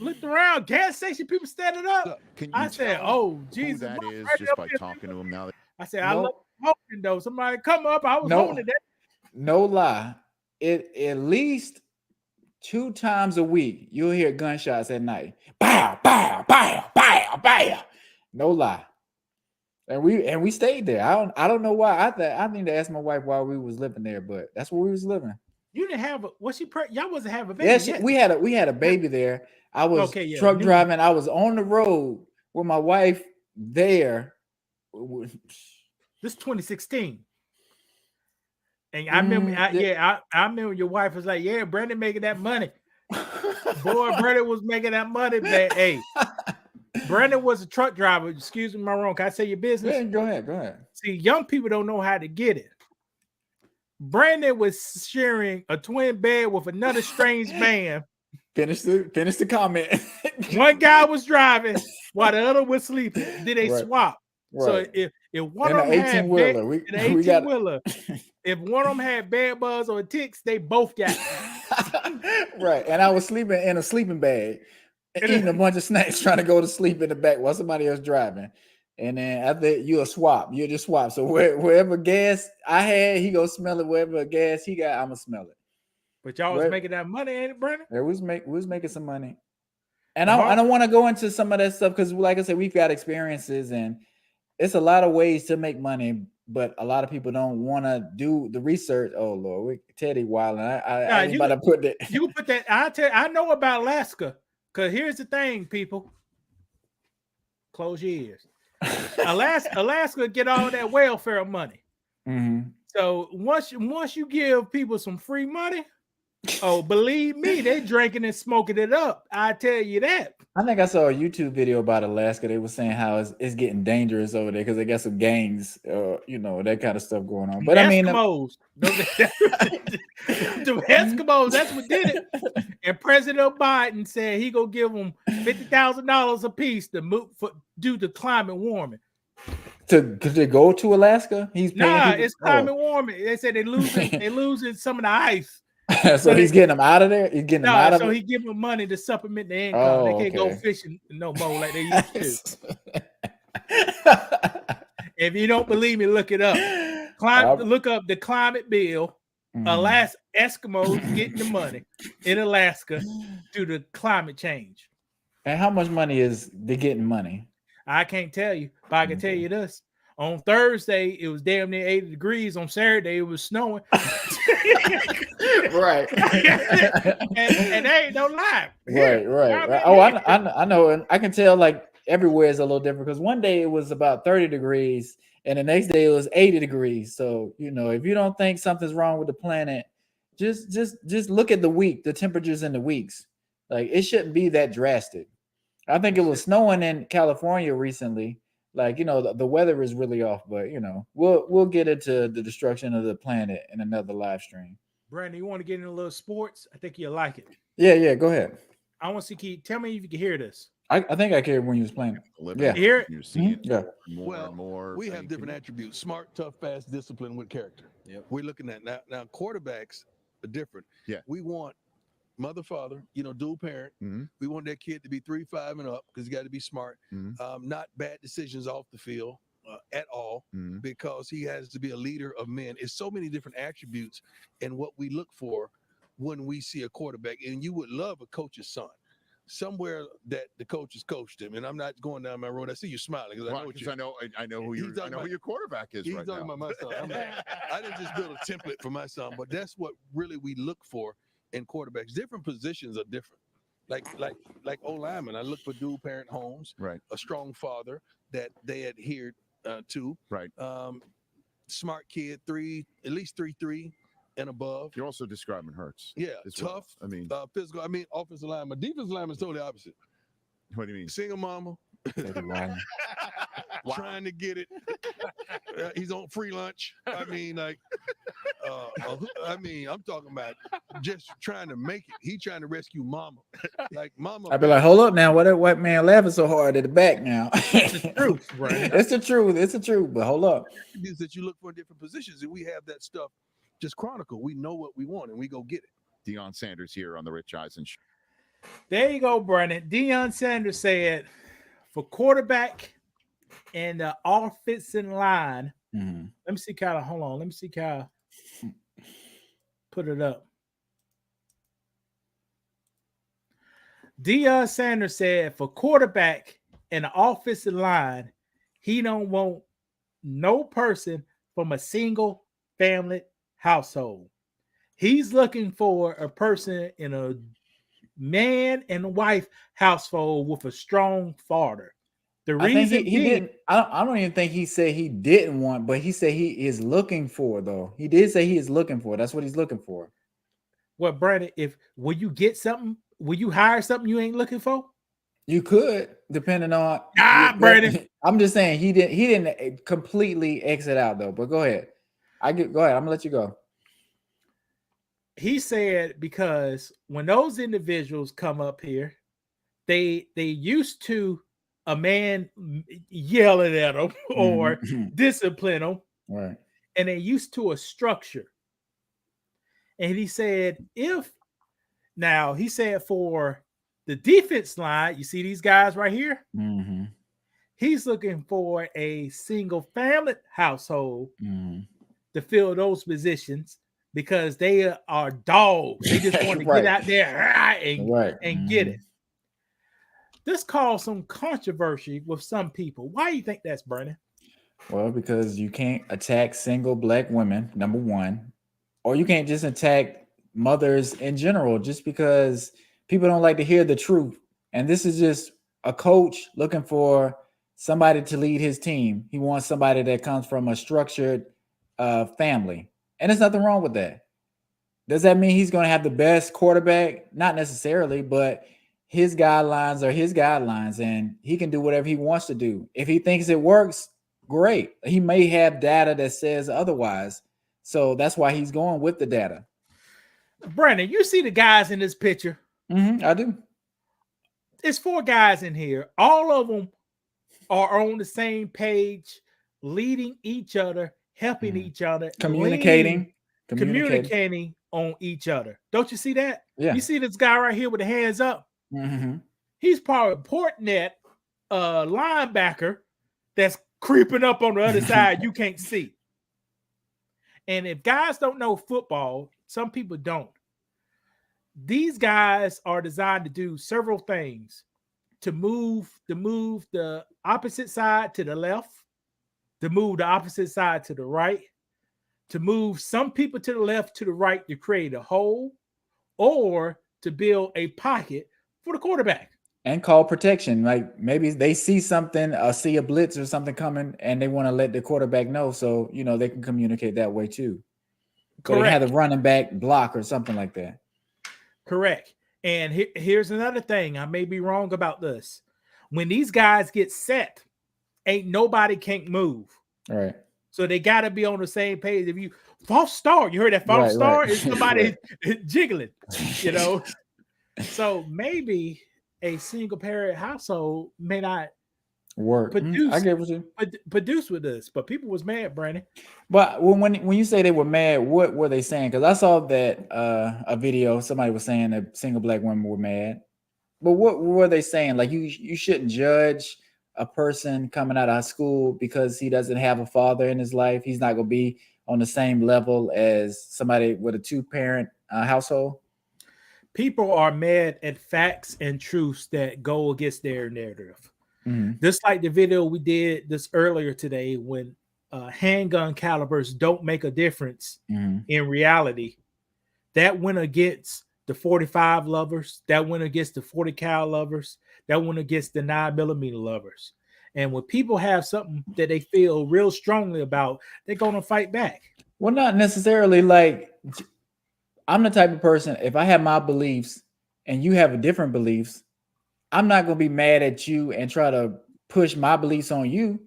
Looked around. Gas station. People standing up. I said, "Oh, Jesus." That is just by talking to them now. I said, "I love smoking though." Somebody come up. I was holding that. no lie, it at least 2 times a week you'll hear gunshots at night. Bow, bow, bow, bow, bow. No lie. And we stayed there. I don't know why. I need to ask my wife why we was living there, but that's where we was living. You didn't have y'all wasn't having a baby. Yes, yet. we had a baby there. I was Okay, yeah, truck new. driving. I was on the road with my wife there. This 2016. And I remember, I remember your wife was like, "Yeah, Brandon making that money." Boy, Brandon was making that money. But hey, Brandon was a truck driver. Excuse me, wrong. Can I say your business? Yeah, go ahead. See, young people don't know how to get it. Brandon was sharing a twin bed with another strange man. Finish the comment. One guy was driving while the other was sleeping. Then they Right. swap. Right. So if one In of the them had 18-wheeler, we got 18-wheeler, if one of them had bed bugs or ticks, they both got it. Right. And I was sleeping in a sleeping bag, eating a bunch of snacks, trying to go to sleep in the back while somebody else driving. And then after you'll just swap. So wherever gas I had, he go smell it. Wherever gas he got, I'ma smell it. But y'all was making that money, ain't it, Brandon? Yeah, we was making some money. And I don't want to go into some of that stuff because, like I said, we've got experiences and it's a lot of ways to make money, but a lot of people don't want to do the research. Oh Lord, Teddy Wild, and I ain't about to put that. You put that. I know about Alaska. Cause here's the thing, people. Close your ears. Alaska get all that welfare money. Mm-hmm. So once you give people some free money, oh, believe me, they drinking and smoking it up. I tell you that. I think I saw a YouTube video about Alaska. They were saying how it's getting dangerous over there because they got some gangs, that kind of stuff going on. But Eskimos, the Eskimos, that's what did it. And President Biden said he gonna give them $50,000 a piece to move due to climate warming. To go to Alaska, he's paying it's climate warming. They said they losing some of the ice. So he's getting them out of there. He's getting them out of it. So he give them money to supplement their income. They can't go fishing no more like they used to. If you don't believe me, look it up. Look up the climate bill. Alaska Eskimos getting the money in Alaska due to climate change. And how much money is they getting money? I can't tell you, but I can tell you this. On Thursday, it was damn near 80 degrees. On Saturday, it was snowing. Right. and they ain't no lie. Right. Oh, I know. And I can tell like everywhere is a little different because one day it was about 30 degrees and the next day it was 80 degrees. So, if you don't think something's wrong with the planet, just look at the temperatures in the weeks. Like it shouldn't be that drastic. I think it was snowing in California recently. Like, the weather is really off, but we'll get into the destruction of the planet in another live stream. Brandon, you want to get into a little sports? I think you'll like it. Yeah, go ahead. I want to see, tell me if you can hear this. I think I cared when you was playing. Yeah. Hear it? You're seeing yeah. more and more. We have different attributes: smart, tough, fast, discipline with character. Yep. We're looking at now quarterbacks are different. Yeah. We want mother, father, dual parent. Mm-hmm. We want that kid to be 3, 5 and up because he got to be smart. Mm-hmm. Not bad decisions off the field at all, because he has to be a leader of men. It's so many different attributes and what we look for when we see a quarterback. And you would love a coach's son. Somewhere that the coaches coached him, and I'm not going down my road. I see you smiling because I know who your quarterback is. He's right talking now. about my son. I didn't just build a template for my son, but that's what really we look for in quarterbacks. Different positions are different. Like O-lineman, I look for dual parent homes, right? A strong father that they adhered to, right? Smart kid, at least 3.3 and above. You're also describing Hurts. Yeah, tough. Well. Physical. Offensive lineman. Defensive lineman is totally opposite. What do you mean? Single mama. Trying to get it. He's on free lunch. I'm talking about just trying to make it. He trying to rescue mama. Like mama. I'd be like, hold up now. Why that white man laughing so hard at the back now? It's the truth, right? It's the truth. It's the truth. But hold up. Is that you look for in different positions, and we have that stuff just chronicle. We know what we want, and we go get it. Deion Sanders here on the Rich Eisen Show. There you go, Brandon. Deion Sanders said, for quarterback and the offensive line. Mm-hmm. Let me see, Kyle. Hold on. Let me see, Kyle. put it up. Deion Sanders said for quarterback and the offensive line, he don't want no person from a single family household. He's looking for a person in a man and wife household with a strong father. The I think reason he didn't. I don't even think he said he didn't want, but he said he is looking for, though. He did say he is looking for. That's what he's looking for. Well, Brandon, will you get something? Will you hire something you ain't looking for? You could, depending on. Brandon. I'm just saying he didn't completely exit out though. But go ahead. Go ahead. I'm gonna let you go. He said because when those individuals come up here, they used to a man yelling at them or discipline them, right? And they used to a structure. And he said, he said for the defense line, you see these guys right here? Mm-hmm. He's looking for a single family household to fill those positions because they are dogs. They just want to get out there and get it. This caused some controversy with some people. Why do you think that's, Brandon? Well, because you can't attack single black women, number one, or you can't just attack mothers in general just because people don't like to hear the truth. And this is just a coach looking for somebody to lead his team. He wants somebody that comes from a structured family. And there's nothing wrong with that. Does that mean he's going to have the best quarterback? Not necessarily, but his guidelines are his guidelines, and he can do whatever he wants to do. If he thinks it works, great. He may have data that says otherwise. So that's why he's going with the data. Brandon, you see the guys in this picture? I do. There's 4 guys in here. All of them are on the same page, leading each other, helping each other, communicating on each other. Don't you see that? Yeah. You see this guy right here with the hands up? He's probably reporting that linebacker that's creeping up on the other side you can't see. And if guys don't know football, some people don't. These guys are designed to do several things: to move the opposite side to the left, to move the opposite side to the right, to move some people to the left, to the right to create a hole, or to build a pocket for the quarterback. And call protection. Like maybe they see something, see a blitz or something coming, and they want to let the quarterback know. So, they can communicate that way too. Correct. Or they have the running back block or something like that. Correct. And here's another thing. I may be wrong about this. When these guys get set, ain't nobody can't move. All right. So they got to be on the same page. If you false start, you heard that false start is somebody jiggling, So maybe a single parent household may not work. I get what you produce with this, but people was mad, Brandon. But when you say they were mad, what were they saying? Because I saw that a video, somebody was saying that single black women were mad. But what were they saying? Like you shouldn't judge a person coming out of school because he doesn't have a father in his life. He's not going to be on the same level as somebody with a 2-parent household. People are mad at facts and truths that go against their narrative. Just like the video we did this earlier today, when handgun calibers don't make a difference in reality, that went against the 45 lovers, that went against the 40 cal lovers, that went against the 9mm lovers. And when people have something that they feel real strongly about, they're going to fight back. Well, not necessarily. Like, I'm the type of person, if I have my beliefs and you have different beliefs, I'm not going to be mad at you and try to push my beliefs on you.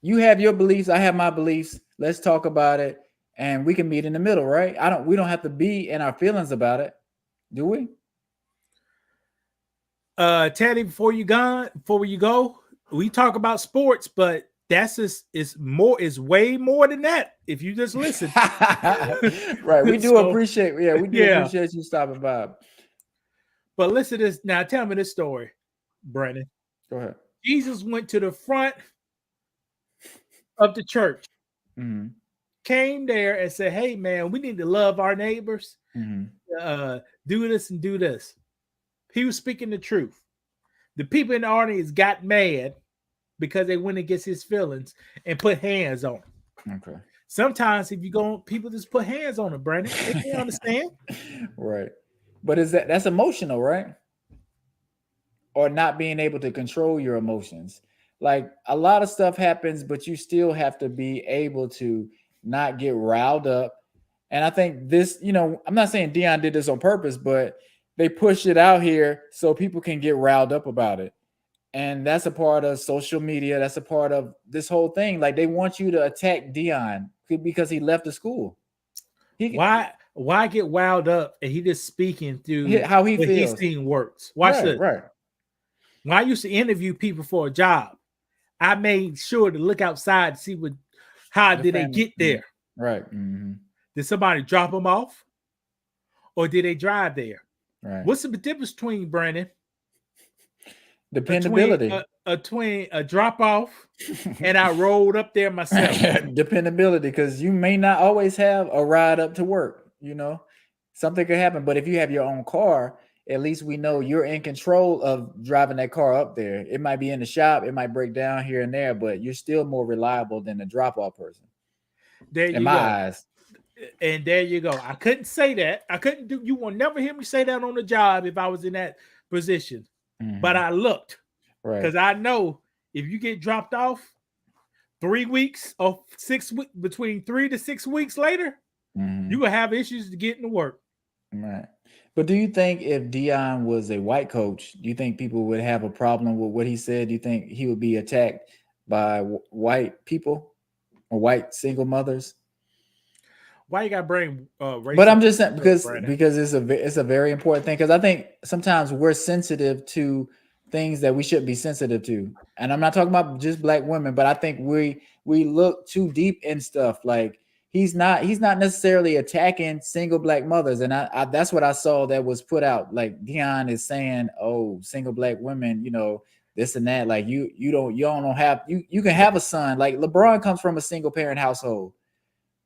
You have your beliefs, I have my beliefs. Let's talk about it and we can meet in the middle, right? We don't have to be in our feelings about it, do we? Teddy, before you go, we talk about sports, but that's is way more than that. If you just listen, right? We do appreciate you stopping by. But listen to this now. Tell me this story, Brandon. Go ahead. Jesus went to the front of the church, came there and said, "Hey, man, we need to love our neighbors." Do this and do this. He was speaking the truth. The people in the audience got mad because they went against his feelings and put hands on him. Okay. Sometimes if you go, people just put hands on him, Brandon. They can't understand. Right. But that's emotional, right? Or not being able to control your emotions. Like a lot of stuff happens, but you still have to be able to not get riled up. And I think this, I'm not saying Deion did this on purpose, but they push it out here so people can get riled up about it. And that's a part of social media. That's a part of this whole thing. Like they want you to attack Deion because he left the school. Why get wound up and he just speaking through how he feels. He's seen works. Watch this. Right. When I used to interview people for a job, I made sure to look outside to see how did they get there. Right. Did somebody drop them off, or did they drive there? Right. What's the difference between, Brandon? Dependability. Between a drop off and I rolled up there myself. Dependability, because you may not always have a ride up to work. Something could happen. But if you have your own car, at least we know you're in control of driving that car up there. It might be in the shop, it might break down here and there, but you're still more reliable than the drop off person. In my eyes. And there you go. I couldn't say that. You will never hear me say that on the job if I was in that position. But I looked, right? Because I know if you get dropped off 3 weeks or 6 weeks, between 3 to 6 weeks later, you will have issues to getting to work. Right. But do you think if Deion was a white coach, do you think people would have a problem with what he said? Do you think he would be attacked by white people or white single mothers? Why you got to bring race? But I'm just saying because it's a very important thing, because I think sometimes we're sensitive to things that we shouldn't be sensitive to. And I'm not talking about just black women, but I think we look too deep in stuff. Like he's not necessarily attacking single black mothers. And I that's what I saw that was put out. Like Deion is saying, oh, single black women, this and that. Like you can have a son. Like LeBron comes from a single parent household.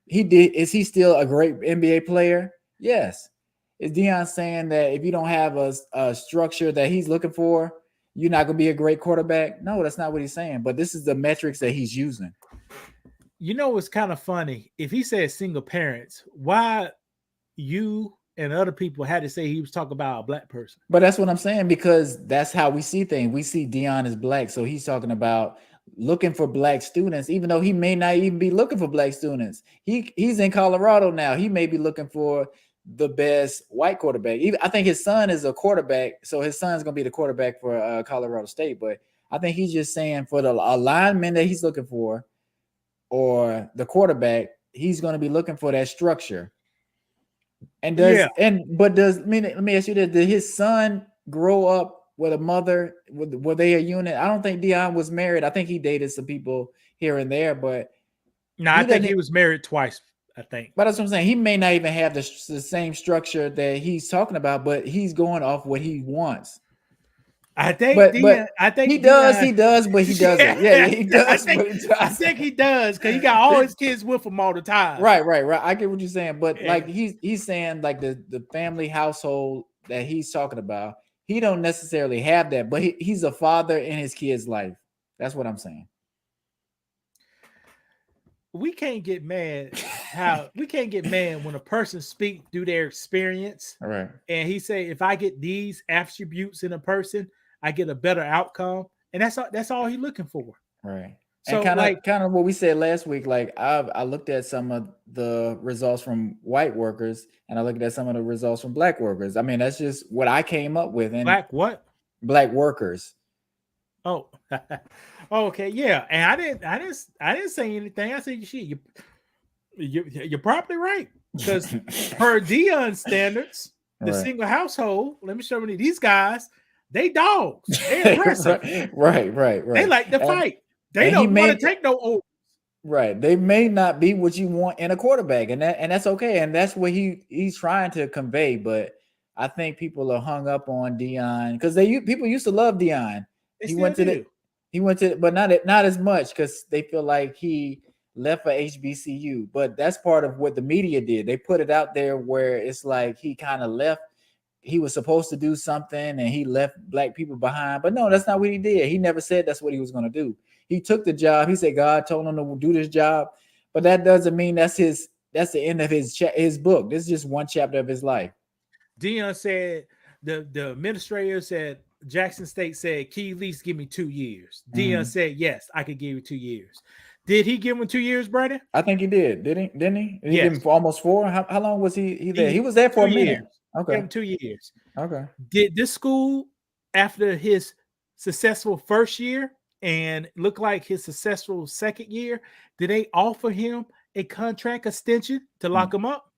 Is he still a great NBA player? Yes. Is Deion saying that if you don't have a structure that he's looking for, you're not going to be a great quarterback? No, that's not what he's saying. But this is the metrics that he's using. It's kind of funny. If he said single parents, why you and other people had to say he was talking about a black person? But that's what I'm saying, because that's how we see things. We see Deion as black. So he's talking about looking for black students, even though he may not even be looking for black students. He's in Colorado now. He may be looking for the best white quarterback. I think his son is a quarterback, so his son's going to be the quarterback for Colorado State. But I think he's just saying for the alignment that he's looking for, or the quarterback, he's going to be looking for that structure. And let me ask you this: did his son grow up with a mother? Were they a unit? I don't think Deion was married. I think he dated some people here and there, but I think he was married twice. I think, but that's what I'm saying. He may not even have the same structure that he's talking about, but he's going off what he wants. I think, I think he does, but he doesn't. Yeah, he does. I think he does because he got all his kids with him all the time. Right. I get what you're saying, but like he's saying like the family household that he's talking about, he don't necessarily have that, but he's a father in his kid's life. That's what I'm saying. We can't get mad when a person speak through their experience. All right. And he say, if I get these attributes in a person, I get a better outcome. And that's all he's looking for. Right. So and kind of what we said last week, like I looked at some of the results from white workers and I looked at some of the results from black workers. I mean, that's just what I came up with. And Black workers. Oh, okay, yeah. And I didn't say anything. I said, shit, you're probably right, because per Deion standards, the single household. Let me show you these guys. They dogs. They aggressive. Right. They like to fight. They don't want to take no orders. Right. They may not be what you want in a quarterback, and that's okay. And that's what he's trying to convey. But I think people are hung up on Deion because people used to love Deion. He went to, but not as much, because they feel like he left for HBCU. But that's part of what the media did. They put it out there where it's like he kind of left. He was supposed to do something and he left black people behind. But no, that's not what he did. He never said that's what he was going to do. He took the job. He said God told him to do this job. But that doesn't mean that's the end of his book. This is just one chapter of his life. Deion said, the administrator said, Jackson State said, can you at least give me 2 years? Deion said, yes, I could give you 2 years. Did he give him 2 years, Brandon? I think he did. Didn't he? He Yes. gave him for almost 4. How long was he there? He was there for a 2 minute. years. Okay. Gave him 2 years. Okay. Did this school, after his successful first year and looked like his successful second year, did they offer him a contract extension to lock him up?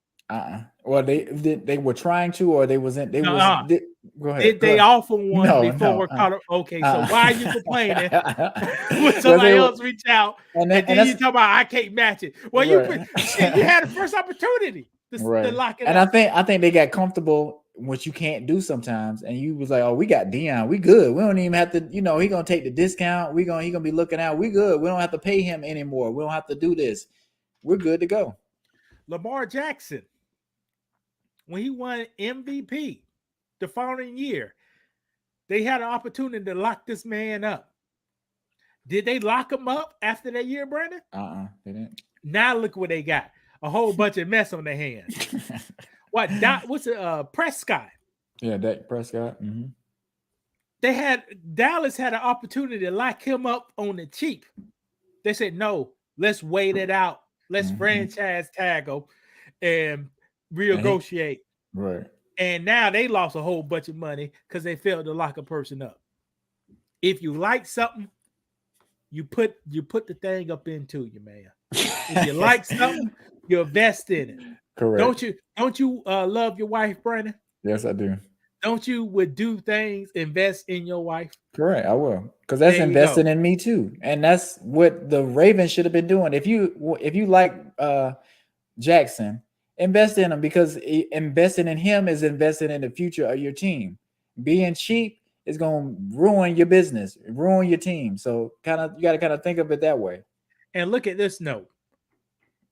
Well, they were trying to, or they wasn't. They go ahead. Did they offer one No, before? no, Okay, so why are you complaining when somebody else reach out and then you talk about I can't match it? Well, Right. you had the first opportunity to lock it and up. I think they got comfortable, which you can't do sometimes. And you was like, oh, we got Deion, we good. We don't even have to, he gonna take the discount. He gonna be looking out. We good. We don't have to pay him anymore. We don't have to do this. We're good to go. Lamar Jackson, when he won MVP the following year, they had an opportunity to lock this man up. Did they lock him up after that year, Brandon? They didn't. Now look what they got. A whole bunch of mess on their hands. What's it? Prescott. Yeah, Dak Prescott. Mm-hmm. Dallas had an opportunity to lock him up on the cheap. They said, no, let's wait it out. Let's franchise tag him and renegotiate. Right. And now they lost a whole bunch of money because they failed to lock a person up. If you like something, you put the thing up into you, man. If you like something, you invest in it. Correct. Don't you love your wife, Brandon? Yes, I do. Don't you would do things, invest in your wife? Correct, I will, because that's investing in me too, and that's what the Ravens should have been doing. If you like Jackson, invest in him, because investing in him is investing in the future of your team. Being cheap is going to ruin your business, ruin your team. So you got to kind of think of it that way. And look at this note: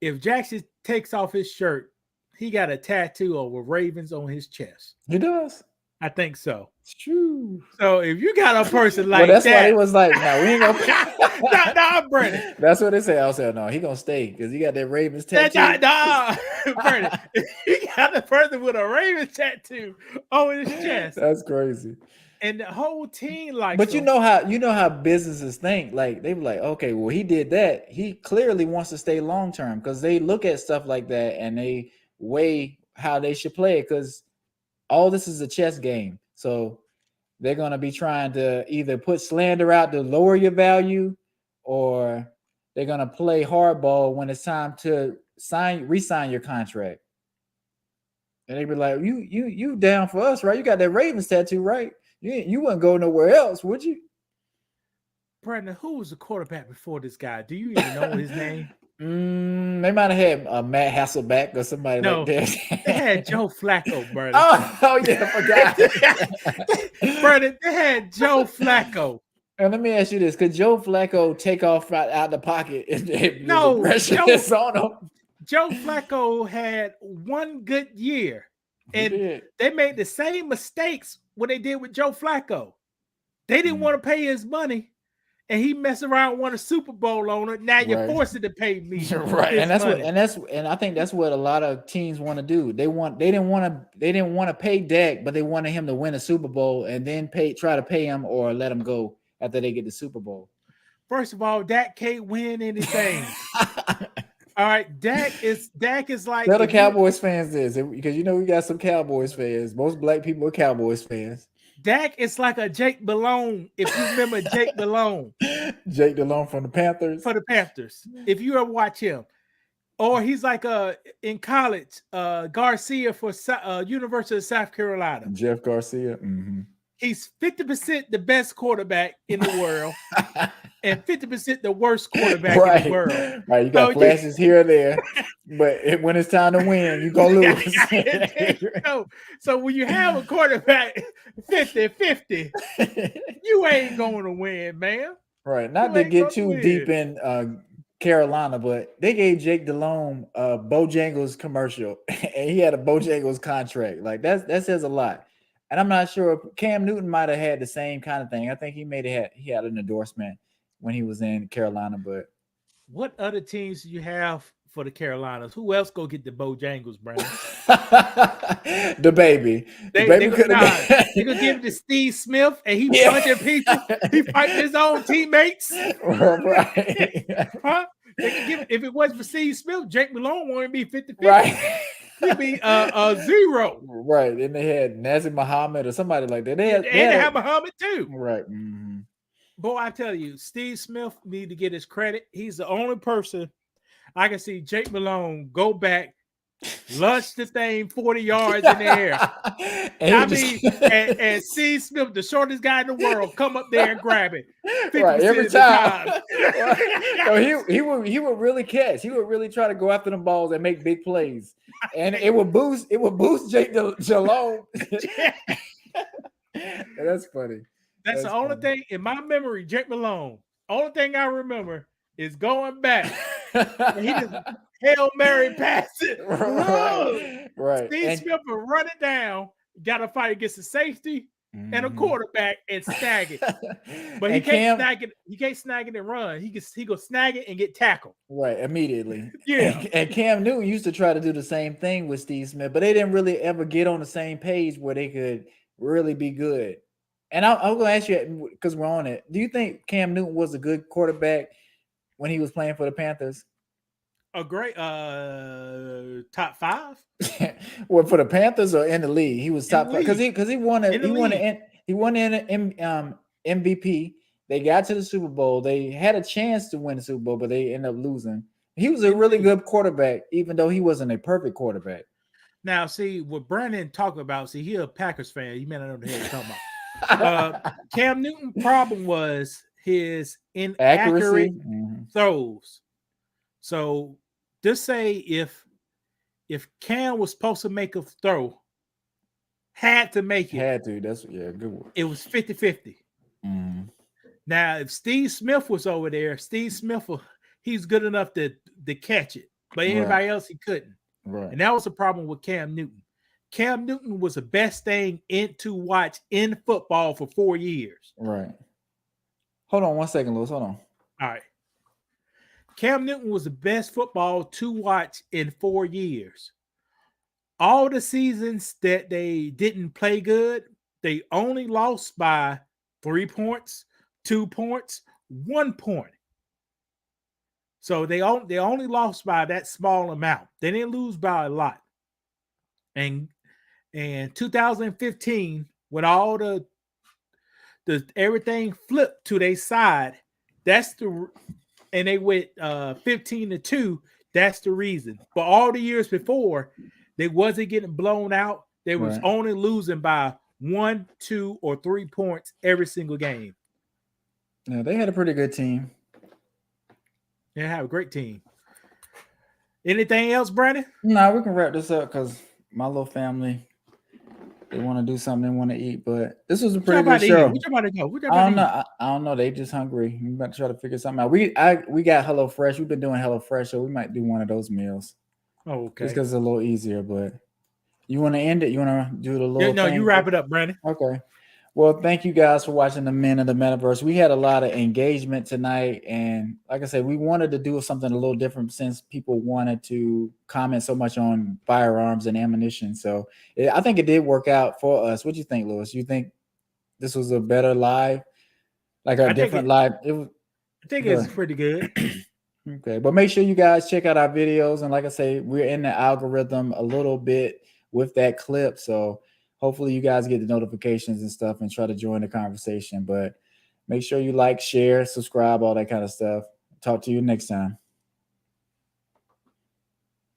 if Jackson takes off his shirt, he got a tattoo of Ravens on his chest. He does. I think so. It's true. So if you got a person like that's that, why it was like, no, we ain't gonna. nah, Brandon. That's what they say. I said, no, he gonna stay because he got that Ravens tattoo. Nah, Brandon. He got the person with a Ravens tattoo on his chest. That's crazy. And the whole team likes But him. you know how businesses think. Like they were like, okay, well, he did that. He clearly wants to stay long term, because they look at stuff like that and they weigh how they should play it, because all this is a chess game. So they're gonna be trying to either put slander out to lower your value, or they're gonna play hardball when it's time to re-sign your contract. And they be like, you down for us, right? You got that Ravens tattoo, right? You wouldn't go nowhere else, would you? Brandon, who was the quarterback before this guy? Do you even know his name? They might have had Matt Hasselbeck or somebody like that. They had Joe Flacco, Brandon. Oh yeah, I forgot. Brandon, they had Joe Flacco. And let me ask you this: could Joe Flacco take off right out the pocket if no, the pressure is on him? Joe Flacco had one good year, and they made the same mistakes when they did with Joe Flacco. They didn't want to pay his money, and he messed around and won a Super Bowl on it. Now you're forced to pay me, right? And I think that's what a lot of teams want to do. They didn't want to pay Dak, but they wanted him to win a Super Bowl and then try to pay him or let him go after they get the Super Bowl. First of all, Dak can't win anything. All right, Dak is like, tell the Cowboys fans this, because we got some Cowboys fans. Most black people are Cowboys fans. Dak is like a Jake Malone, if you remember Jake Malone. Jake Malone from the Panthers. For the Panthers, if you ever watch him. Or he's like in college, Garcia for University of South Carolina. Jeff Garcia. Mm-hmm. He's 50% the best quarterback in the world and 50% the worst quarterback in the world. Right, you got flashes here and there, but when it's time to win, you're going to lose. So when you have a quarterback 50-50, you ain't going to win, man. Right, not to get too deep in Carolina, but they gave Jake Delhomme a Bojangles commercial, and he had a Bojangles contract. Like that says a lot. And I'm not sure if Cam Newton might have had the same kind of thing. I think he had an endorsement when he was in Carolina. But what other teams do you have for the Carolinas? Who else go get the Bojangles, Brandon? the baby. They gonna give it to Steve Smith, and he punching people. He fighting his own teammates. Right. Huh? They can give it, if it wasn't for Steve Smith, Jake Malone won't be 50-50. Right. He'd be zero. Right. And they had Nazir Muhammad or somebody like that. They had Muhammad too. Right. Mm-hmm. Boy, I tell you, Steve Smith need to get his credit. He's the only person I can see Jake Malone go back, lunge the thing 40 yards in the air. and Steve Smith, the shortest guy in the world, come up there and grab it. Right, every time. So he would really catch. He would really try to go after them balls and make big plays. And it would boost Jake Delhomme. That's funny. That's the only thing in my memory, Jake Malone. Only thing I remember is going back. And he just Hail Mary pass it. Right. Steve Smith will run it down. Got to fight against a safety and a quarterback and snag it. But he can't snag it. He can't snag it and run. He go snag it and get tackled. Right, immediately. Yeah. And Cam Newton used to try to do the same thing with Steve Smith, but they didn't really ever get on the same page where they could really be good. And I'm going to ask you, because we're on it, do you think Cam Newton was a good quarterback when he was playing for the Panthers? A great top 5. Well, for the Panthers or in the league, he was top 5 because he won an MVP. They got to the Super Bowl. They had a chance to win the Super Bowl, but they ended up losing. He was a really good quarterback, even though he wasn't a perfect quarterback. Now, see what Brandon talking about. See, he's a Packers fan. You may not know the hell he's talking about. Cam Newton's problem was his inaccurate throws. So just say if Cam was supposed to make a throw, had to make it. That's good one. It was 50-50. Now, if Steve Smith was over there, he's good enough to catch it, but anybody else he couldn't. Right. And that was the problem with Cam Newton. Cam Newton was the best thing to watch in football for 4 years. Right. Hold on 1 second, Lewis. Hold on. All right. Cam Newton was the best football to watch in 4 years. All the seasons that they didn't play good, they only lost by 3 points, 2 points, 1 point. So they only lost by that small amount. They didn't lose by a lot. And 2015, when all the everything flipped to their side, and they went 15-2. That's the reason. But all the years before, they wasn't getting blown out. They was only losing by 1, 2, or 3 points every single game. Yeah, they had a pretty good team. They have a great team. Anything else, Brandon? No, we can wrap this up because my little family, they want to do something, they want to eat. But this was a pretty good show. I don't know. They just hungry. We about to try to figure something out. We got HelloFresh. We've been doing HelloFresh, so we might do one of those meals. Oh, okay. Just because it's a little easier. But you want to end it? You want to do the little? No, you wrap it up, Brandon. Okay. Well, thank you guys for watching the Men of the Metaverse. We had a lot of engagement tonight, and like I said, we wanted to do something a little different since people wanted to comment so much on firearms and ammunition. So I think it did work out for us. What do you think, Lewis? You think this was a better live, like a different live? I think it's pretty good. Okay, but make sure you guys check out our videos, and like I say, we're in the algorithm a little bit with that clip, so hopefully you guys get the notifications and stuff and try to join the conversation. But make sure you like, share, subscribe, all that kind of stuff. Talk to you next time.